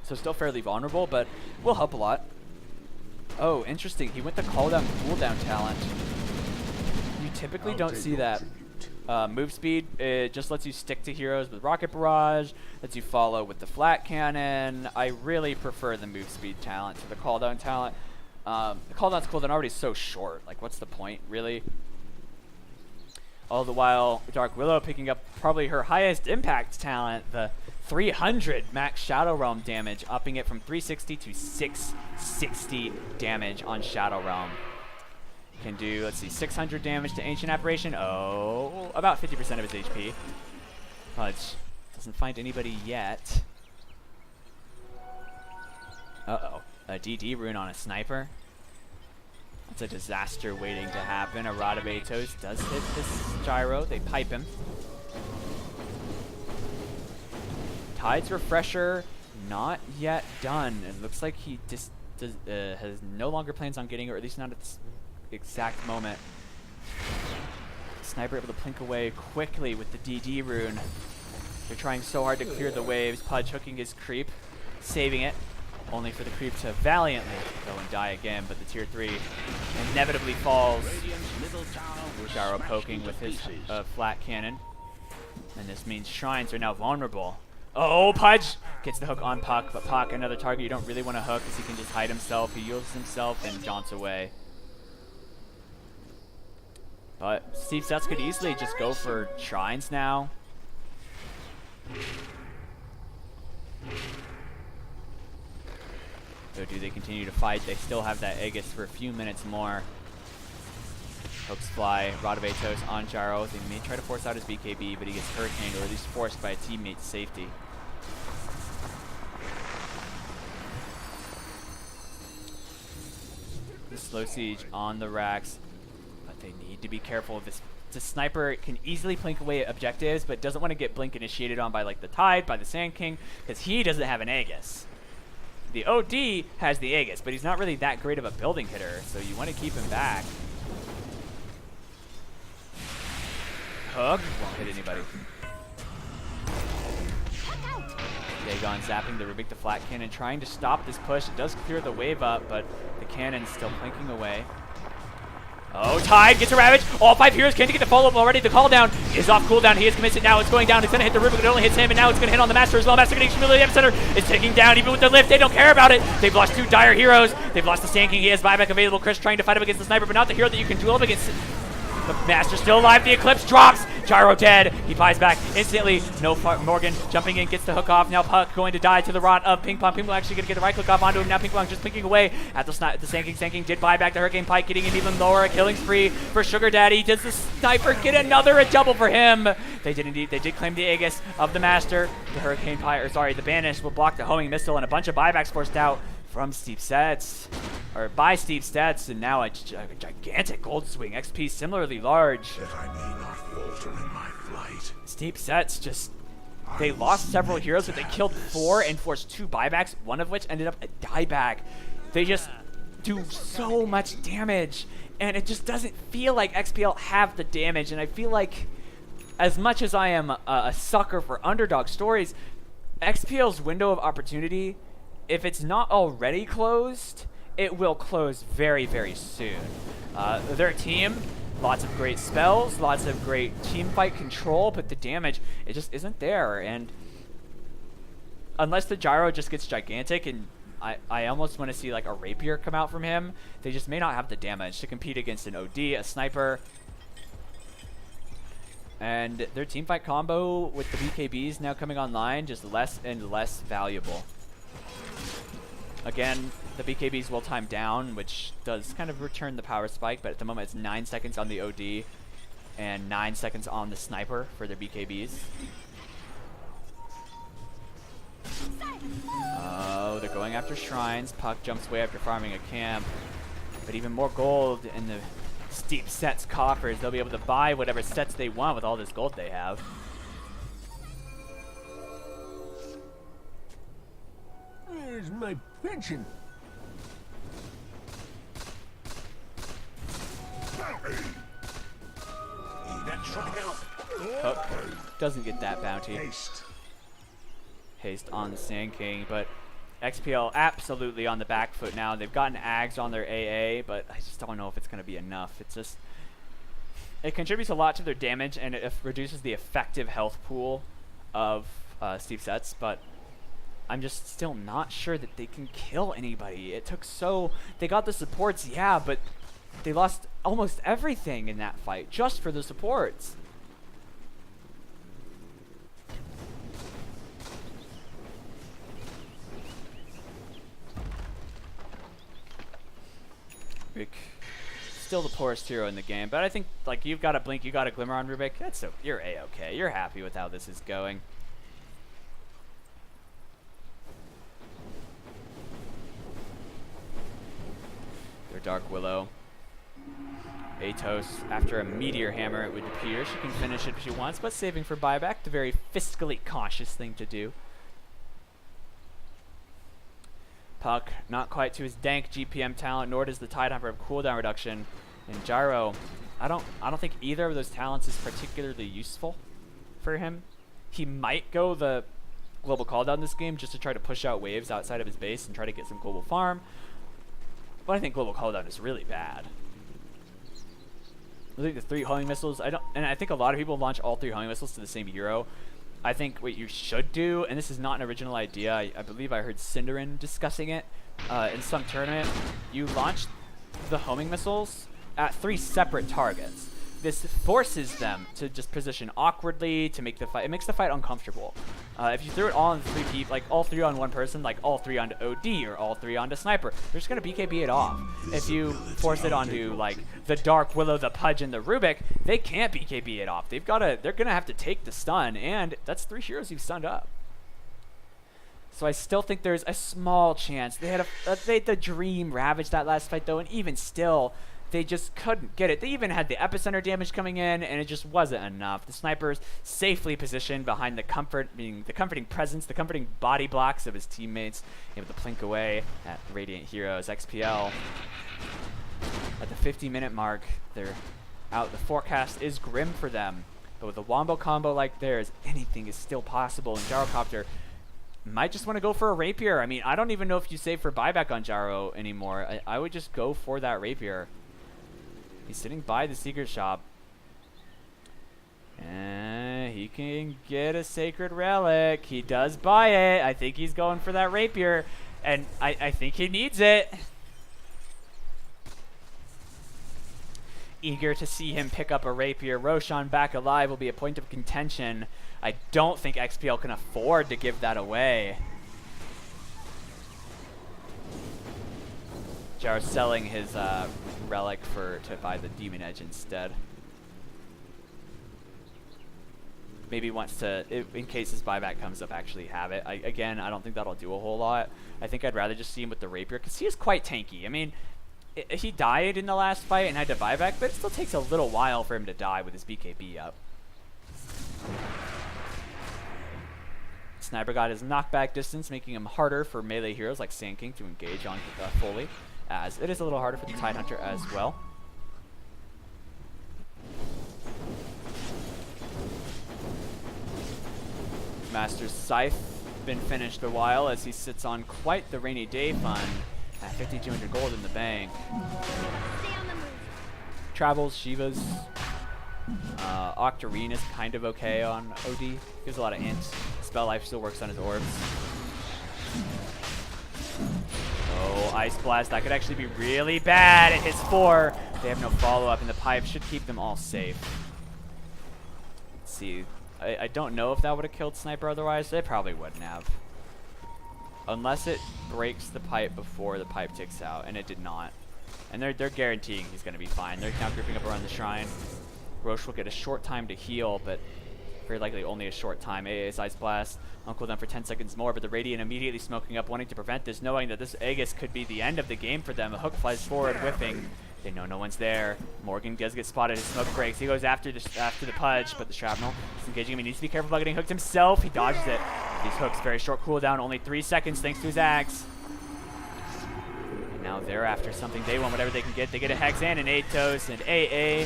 So still fairly vulnerable, but will help a lot. Oh, interesting. He went the cooldown talent. You typically don't see that. Move speed, it just lets you stick to heroes with Rocket Barrage, lets you follow with the flat cannon. I really prefer the move speed talent to the cooldown talent. The cooldown's cooldown already so short. Like, what's the point, really? All the while, Dark Willow picking up probably her highest impact talent, the 300 max Shadow Realm damage, upping it from 360 to 660 damage on Shadow Realm. Can do, let's see, 600 damage to Ancient Apparition. Oh, about 50% of his HP. Pudge doesn't find anybody yet. Uh-oh. A DD rune on a Sniper. That's a disaster waiting to happen. A Rod of Atos does hit this Gyro. They pipe him. Tide's Refresher, not yet done. It looks like he just has no longer plans on getting it, or at least not at this exact moment. Sniper able to plink away quickly with the DD rune. They're trying so hard to clear the waves. Pudge hooking his creep, saving it, only for the creep to valiantly go and die again, but the tier 3 inevitably falls. Gyro poking with his flat cannon, and this means shrines are now vulnerable. Oh, Pudge gets the hook on Puck, but Puck, another target you don't really want to hook because he can just hide himself. He yields himself and jaunts away. But Steve Sets could easily just go for shrines now. So do they continue to fight? They still have that Aegis for a few minutes more. Hooks fly, Rod of Atos on Gyro. They may try to force out his BKB, but he gets hurricaned, or at least forced by a teammate's safety. The slow siege on the racks. They need to be careful of this. The Sniper can easily blink away at objectives, but doesn't want to get blink initiated on by like the Tide, by the Sand King, because he doesn't have an Aegis. The OD has the Aegis, but he's not really that great of a building hitter, so you want to keep him back. Hook won't hit anybody. Dagon zapping the Rubik the flat cannon, trying to stop this push. It does clear the wave up, but the cannon's still blinking away. Oh, Tide gets a Ravage. All 5 heroes can't get the follow-up already. The call down is off cooldown. He is committed now. It's going down. It's going to hit the Rubik, but it only hits him, and now it's going to hit on the Master as well. Master getting humiliated. Epicenter is taking down. Even with the lift, they don't care about it. They've lost 2 dire heroes. They've lost the Sand King. He has buyback available. Chris trying to fight up against the Sniper, but not the hero that you can duel up against. The Master still alive. The Eclipse drops. Gyro dead. He buys back instantly. No Morgan jumping in, gets the hook off. Now Puck going to die to the Rod of Ping Pong. Ping Pong actually going to get the right click off onto him. Now Ping Pong just plinking away at the Sand King. Sand King did buy back the Hurricane Pike, getting him even lower. A killing spree for Sugar Daddy. Does the Sniper get a double for him? They did indeed. They did claim the Aegis of the Master. The Hurricane Pike, or sorry, the Banish will block the homing missile, and a bunch of buybacks forced out from Steve Sets, or by Steve Sets, and now a gigantic gold swing. XP similarly large. That I may not falter in my flight. Steve Sets just, they lost several heroes, but they killed 4 and forced 2 buybacks, one of which ended up a dieback. They just do so much damage, and it just doesn't feel like XPL have the damage. And I feel like, as much as I am a sucker for underdog stories, XPL's window of opportunity, if it's not already closed, it will close very, very soon. Their team, lots of great spells, lots of great team fight control, but the damage, it just isn't there. And unless the gyro just gets gigantic, and I almost want to see like a rapier come out from him, they just may not have the damage to compete against an OD, a sniper. And their teamfight combo with the BKBs now coming online, just less and less valuable. Again, the BKBs will time down, which does kind of return the power spike, but at the moment it's 9 seconds on the OD and 9 seconds on the sniper for their BKBs. Oh, they're going after shrines. Puck jumps way after farming a camp. But even more gold in the steep sets coffers. They'll be able to buy whatever sets they want with all this gold they have. Where's my pension? That should help. Hook doesn't get that bounty. Haste. Haste on the Sand King, but XPL absolutely on the back foot now. They've gotten Ags on their AA, but I just don't know if it's going to be enough. It's just, it contributes a lot to their damage, and it reduces the effective health pool of steep sets, but I'm just still not sure that they can kill anybody. It took they got the supports, yeah, but they lost almost everything in that fight just for the supports. Rubik, still the poorest hero in the game, but I think like you've got a blink, you got a glimmer on Rubik. That's so you're a-okay. You're happy with how this is going. Their Dark Willow. Atos, after a meteor hammer, it would appear she can finish it if she wants, but saving for buyback, the very fiscally cautious thing to do. Puck, not quite to his dank GPM talent, nor does the Tidehumper have cooldown reduction. And Gyro, I don't think either of those talents is particularly useful for him. He might go the global cooldown this game just to try to push out waves outside of his base and try to get some global farm. But I think global cooldown is really bad. I think the 3 homing missiles, I think a lot of people launch all 3 homing missiles to the same hero. I think what you should do, and this is not an original idea, I believe I heard Cinderin discussing it in some tournament, you launch the homing missiles at 3 separate targets. This forces them to just position awkwardly to make the fight, it makes the fight uncomfortable. If you threw it all on 3 people, like all 3 on one person, like all 3 onto OD or all 3 onto Sniper, they're just gonna BKB it off. If you force it onto like the Dark Willow, the Pudge, and the Rubik, they can't BKB it off. They're gonna have to take the stun, and that's 3 heroes you've stunned up. So I still think there's a small chance. They had the Dream ravage that last fight though, and even still, they just couldn't get it. They even had the epicenter damage coming in, and it just wasn't enough. The Sniper's safely positioned behind the comforting presence, the comforting body blocks of his teammates, able to plink away at Radiant Heroes. XPL at the 50-minute mark, they're out. The forecast is grim for them, but with a wombo combo like theirs, anything is still possible. And Gyrocopter might just want to go for a rapier. I mean, I don't even know if you save for buyback on Gyro anymore. I would just go for that rapier. He's sitting by the secret shop. And he can get a sacred relic. He does buy it. I think he's going for that rapier. And I think he needs it. Eager to see him pick up a rapier. Roshan back alive will be a point of contention. I don't think XPL can afford to give that away. Jar selling his relic to buy the Demon Edge instead. Maybe wants to, in case his buyback comes up, actually have it. Again, I don't think that'll do a whole lot. I think I'd rather just see him with the rapier, because he is quite tanky. I mean, he died in the last fight and had to buyback, but it still takes a little while for him to die with his BKB up. Sniper got his knockback distance, making him harder for melee heroes like Sand King to engage on fully, as it is a little harder for the Tidehunter as well. Master's Scythe been finished a while as he sits on quite the rainy day fund. At 5,200 gold in the bank. Stay on the move. Travels, Shiva's. Octarine is kind of okay on OD. Gives a lot of int. Spell life still works on his orbs. Oh, Ice Blast. That could actually be really bad. It hits 4. They have no follow-up, and the pipe should keep them all safe. Let's see. I don't know if that would have killed Sniper otherwise. They probably wouldn't have. Unless it breaks the pipe before the pipe ticks out, and it did not. And they're guaranteeing he's going to be fine. They're now grouping up around the shrine. Roche will get a short time to heal, but very likely only a short time. AA's Ice Blast on cooldown for 10 seconds more, but the Radiant immediately smoking up, wanting to prevent this, knowing that this Aegis could be the end of the game for them. A hook flies forward, whiffing. They know no one's there. Morgan does get spotted. His smoke breaks. He goes after the Pudge, but the Shrapnel is engaging him. He needs to be careful about getting hooked himself. He dodges it. These hooks, very short cooldown, only 3 seconds thanks to his axe. And now they're after something they want, whatever they can get. They get a Hex and an AD2l, and AA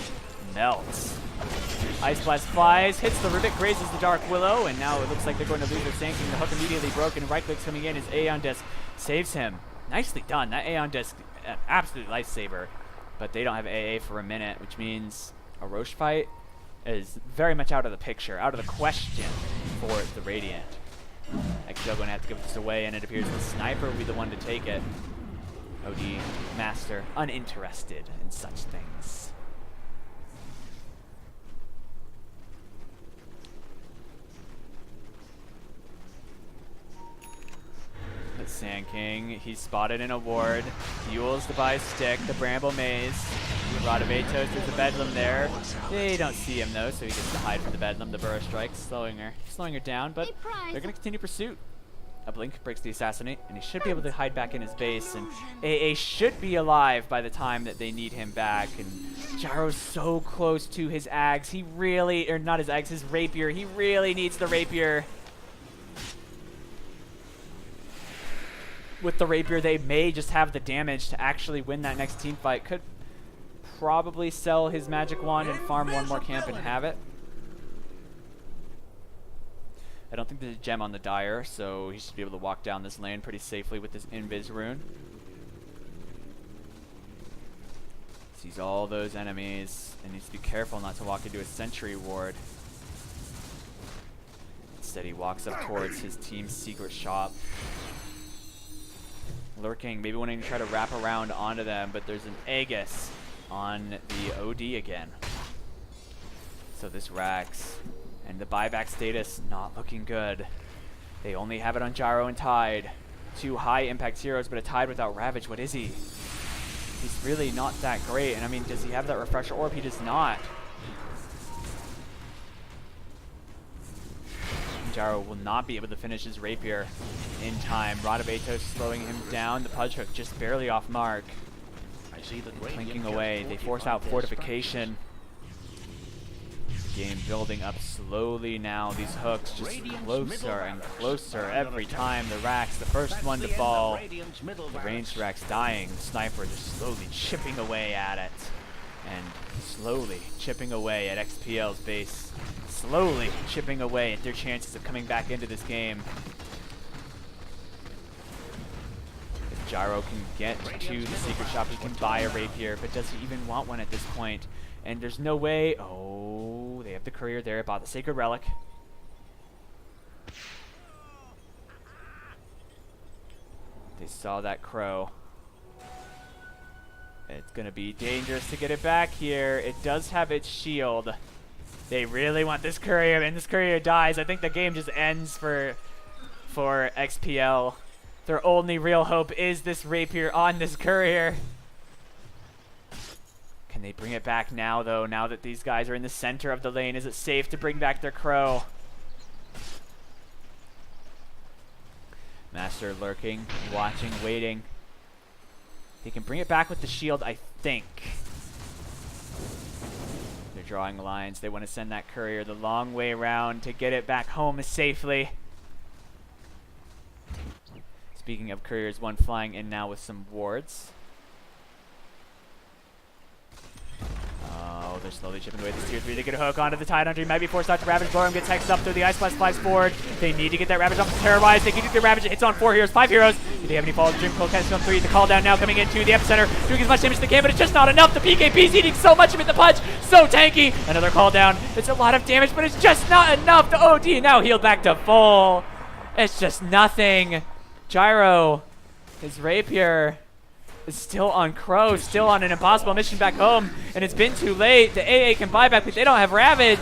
melts. Ice Blast flies, hits the Rivet, grazes the Dark Willow, and now it looks like they're going to lose their sanking. The hook immediately broken. Right click's coming in. His Aeon Disc saves him. Nicely done. That Aeon Disc, an absolute lifesaver. But they don't have AA for a minute, which means a Roche fight is very much out of the picture, out of the question for the Radiant. XPL going to have to give this away, and it appears the Sniper will be the one to take it. OD Master, uninterested in such things. The Sand King, he's spotted in a ward. Fuels the buy stick, the Bramble Maze. The Rod of AD2l, there's a Bedlam there. They don't see him though, so he gets to hide from the Bedlam. The Burrow Strikes, slowing her down, but they're going to continue pursuit. A blink breaks the Assassinate, and he should be able to hide back in his base, and AA should be alive by the time that they need him back. And Gyro's so close to his Ags. He really, or not his Ags, his Rapier. He really needs the Rapier. With the Rapier, they may just have the damage to actually win that next team fight. Could probably sell his Magic Wand and farm one more camp and have it. I don't think there's a gem on the Dire, so he should be able to walk down this lane pretty safely with this Invis rune. Sees all those enemies and needs to be careful not to walk into a Sentry ward. Instead, he walks up towards his team's secret shop. Lurking, maybe wanting to try to wrap around onto them, but there's an Aegis on the OD again. So this Rax. And the buyback status not looking good. They only have it on Gyro and Tide. 2 high impact heroes, but a Tide without Ravage. What is he? He's really not that great. And I mean, does he have that Refresher Orb? He does not. Gyro will not be able to finish his Rapier in time. Rod of AD2l slowing him down. The Pudge Hook just barely off mark. I see that Clinking away. They force out Fortification. Game building up slowly now. These hooks just closer and closer every time. The Rax, the first one to fall. The ranged Rax dying. The Sniper just slowly chipping away at it. And slowly chipping away at XPL's base. Slowly chipping away at their chances of coming back into this game. If Gyro can get to the secret shop, he can buy a Rapier, but does he even want one at this point? And there's no way. Oh, they have the Courier there. Bought the Sacred Relic. They saw that Crow. It's going to be dangerous to get it back here. It does have its shield. They really want this Courier, and this Courier dies. I think the game just ends for XPL. Their only real hope is this Rapier on this Courier. Can they bring it back now, though, now that these guys are in the center of the lane? Is it safe to bring back their Crow? Master lurking, watching, waiting. They can bring it back with the shield, I think. They're drawing lines. They want to send that Courier the long way around to get it back home safely. Speaking of Couriers, one flying in now with some wards. Oh, Oh, they're slowly chipping away this tier 3. They get a hook onto the Tidehunter. He might be forced out to Ravage. Gorham gets hexed up through the Ice Blast, flies forward. They need to get that Ravage off the Terrorize. They can do the Ravage. It hits on 4 heroes, 5 heroes. Do they have any follow? Dream Cold catches on 3. The call down now coming into the epicenter. Doing as much damage as they can, but it's just not enough. The PKP's eating so much of it. The punch, so tanky. Another call down. It's a lot of damage, but it's just not enough. The OD now healed back to full. It's just nothing. Gyro, his rapier, is still on Crow, still on an impossible mission back home, and it's been too late. The AA can buy back, but they don't have Ravage.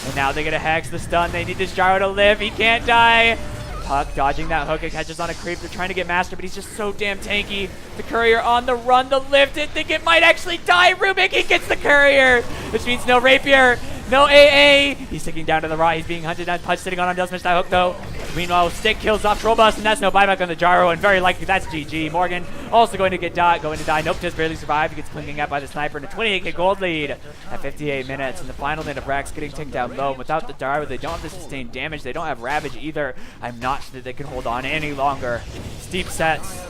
And now they get a Hex, the stun. They need this Gyro to live. He can't die. Puck dodging that hook. It catches on a creep. They're trying to get Master, but he's just so damn tanky. The Courier on the run. The lift. I think it might actually die. Rubik, he gets the Courier, which means no Rapier, no AA. He's sticking down to the raw. He's being hunted down. Punch sitting on him. Does miss that hook, though. Meanwhile, Stick kills off Trollbust, and that's no buyback on the Gyro, and very likely that's GG. Morgan also going to die. Nope, just barely survived. He gets clinging out by the Sniper, and a 28k gold lead at 58 minutes. And the final lane of Rax getting ticked down low. Without the Gyro, they don't have the sustained damage. They don't have Ravage either. I'm not sure that they can hold on any longer. Steep sets.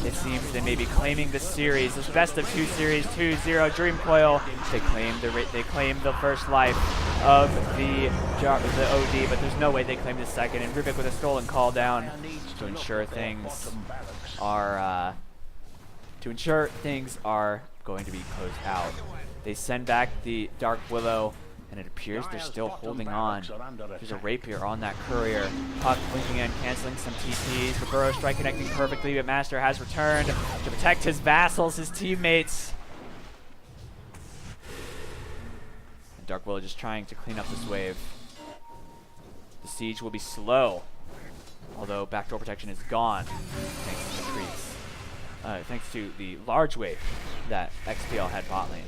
It seems they may be claiming the series. This best of 2 series, 2-0 Dream Coil. They claim the first life of the OD, but there's no way they claim the second. And Rubik with a stolen call down to ensure things are going to be closed out. They send back the Dark Willow, and it appears they're still holding on. There's a Rapier on that Courier. Puck blinking in, canceling some TPs. The Burrow Strike connecting perfectly, but Master has returned to protect his vassals, his teammates. And Dark Willow just trying to clean up this wave. The siege will be slow, although backdoor protection is gone thanks to the creeps. Thanks to the large wave that XPL had bot lane.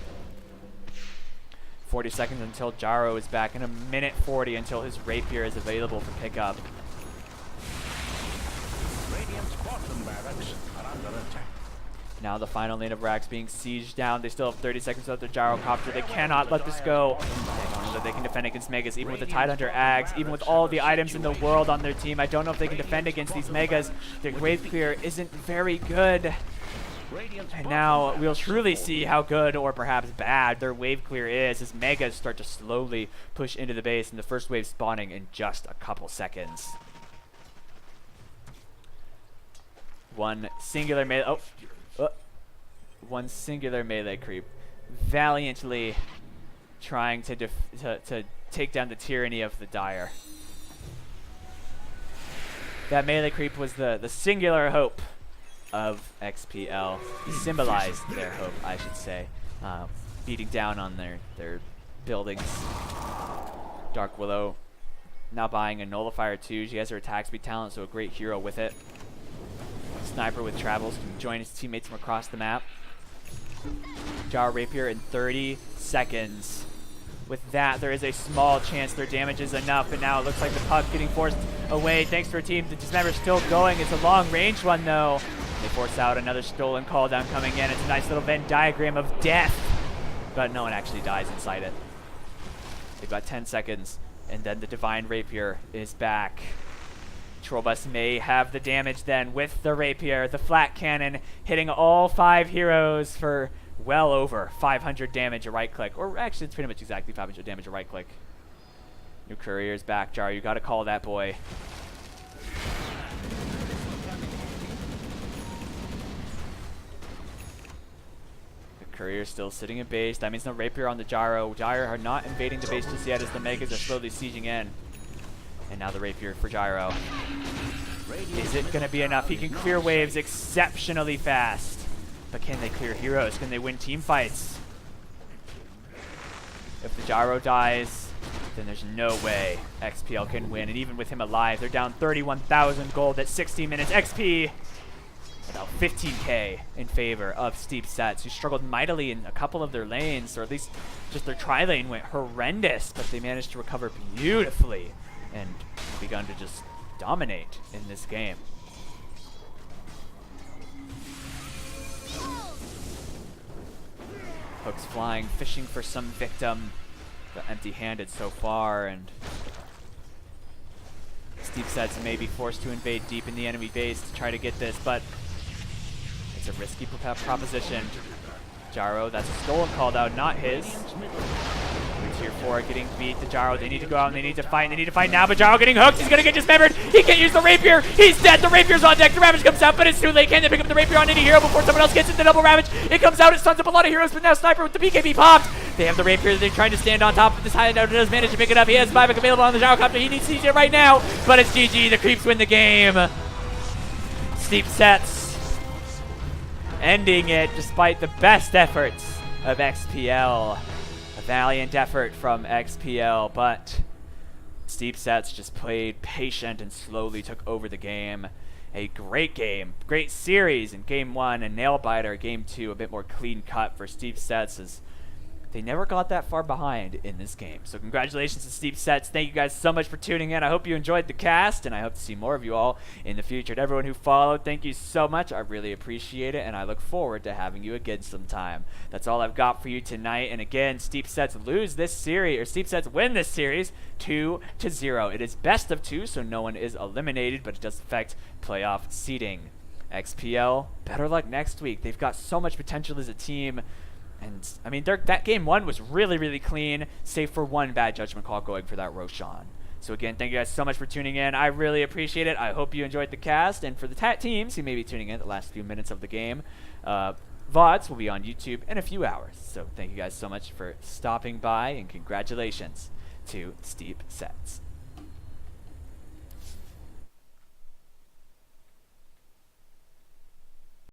40 seconds until Gyro is back, and a minute 40 until his Rapier is available for pickup. Now the final lane of Rax being sieged down. They still have 30 seconds without their Gyrocopter. They cannot let this go. They don't know that they can defend against Megas, even with the Tidehunter Ags, even with all the items in the world on their team. I don't know if they can defend against these Megas. Their wave clear isn't very good. And now we'll truly see how good or perhaps bad their wave clear is as Megas start to slowly push into the base, and the first wave spawning in just a couple seconds. One singular melee creep valiantly trying to take down the tyranny of the Dire. That melee creep was the singular hope of XPL. He symbolized their hope, I should say. Beating down on their buildings. Dark Willow now buying a Nullifier too. She has her attack speed talent, so a great hero with it. Sniper with travels can join his teammates from across the map. Gyro Rapier in 30 seconds. With that, there is a small chance their damage is enough, and now it looks like the Puck getting forced away thanks to her team. The Dismember still going. It's a long-range one, though. They force out another stolen call down coming in. It's a nice little Venn diagram of death, but no one actually dies inside it. They've got 10 seconds, and then the Divine Rapier is back. Trollbus may have the damage then with the Rapier, the flat cannon, hitting all 5 heroes for well over 500 damage a right click. Or actually, it's pretty much exactly 500 damage a right click. New Courier's back, Jar. You gotta call that boy. The Courier's still sitting in base. That means no Rapier on the Gyro. Gyro are not invading the base just yet as the Megas are slowly sieging in. And now the Rapier for Gyro. Is it going to be enough? He can clear waves exceptionally fast. But can they clear heroes? Can they win team fights? If the Gyro dies, then there's no way XPL can win. And even with him alive, they're down 31,000 gold at 16 minutes. XP about 15k in favor of Steep Sets, who struggled mightily in a couple of their lanes, or at least just their tri-lane went horrendous, but they managed to recover beautifully and begun to just dominate in this game. Hooks flying, fishing for some victim, but empty-handed so far, and Steep Sets may be forced to invade deep in the enemy base to try to get this, but it's a risky proposition. Gyro. That's a stolen call out, not his. Tier 4 getting beat. The Gyro, they need to go out and they need to fight. They need to fight now, but Gyro getting hooked. He's going to get dismembered. He can't use the Rapier. He's dead. The Rapier's on deck. The Ravage comes out, but it's too late. Can they pick up the Rapier on any hero before someone else gets it? The double Ravage. It comes out. It stuns up a lot of heroes, but now Sniper with the BKB popped. They have the Rapier. They're trying to stand on top of this high note. Does manage to pick it up. He has buyback available on the Gyrocopter. He needs to use it right now, but it's GG. The Creeps win the game. Steep Sets ending it despite the best efforts of XPL. A valiant effort from XPL, but Steep Sets just played patient and slowly took over the game. A great game, great series in Game 1, and Nailbiter Game 2, a bit more clean cut for Steep Sets, as they never got that far behind in this game. So congratulations to Steep Sets. Thank you guys so much for tuning in. I hope you enjoyed the cast, and I hope to see more of you all in the future. To everyone who followed, thank you so much. I really appreciate it, and I look forward to having you again sometime. That's all I've got for you tonight. And again, Steep Sets lose this series, or Steep Sets win this series 2-0. It is best of 2, so no one is eliminated, but it does affect playoff seeding. XPL, better luck next week. They've got so much potential as a team. And, I mean, that Game 1 was really, really clean, save for one bad judgment call going for that Roshan. So, again, thank you guys so much for tuning in. I really appreciate it. I hope you enjoyed the cast. And for the teams who may be tuning in the last few minutes of the game, VODs will be on YouTube in a few hours. So, thank you guys so much for stopping by, and congratulations to Steep Sets.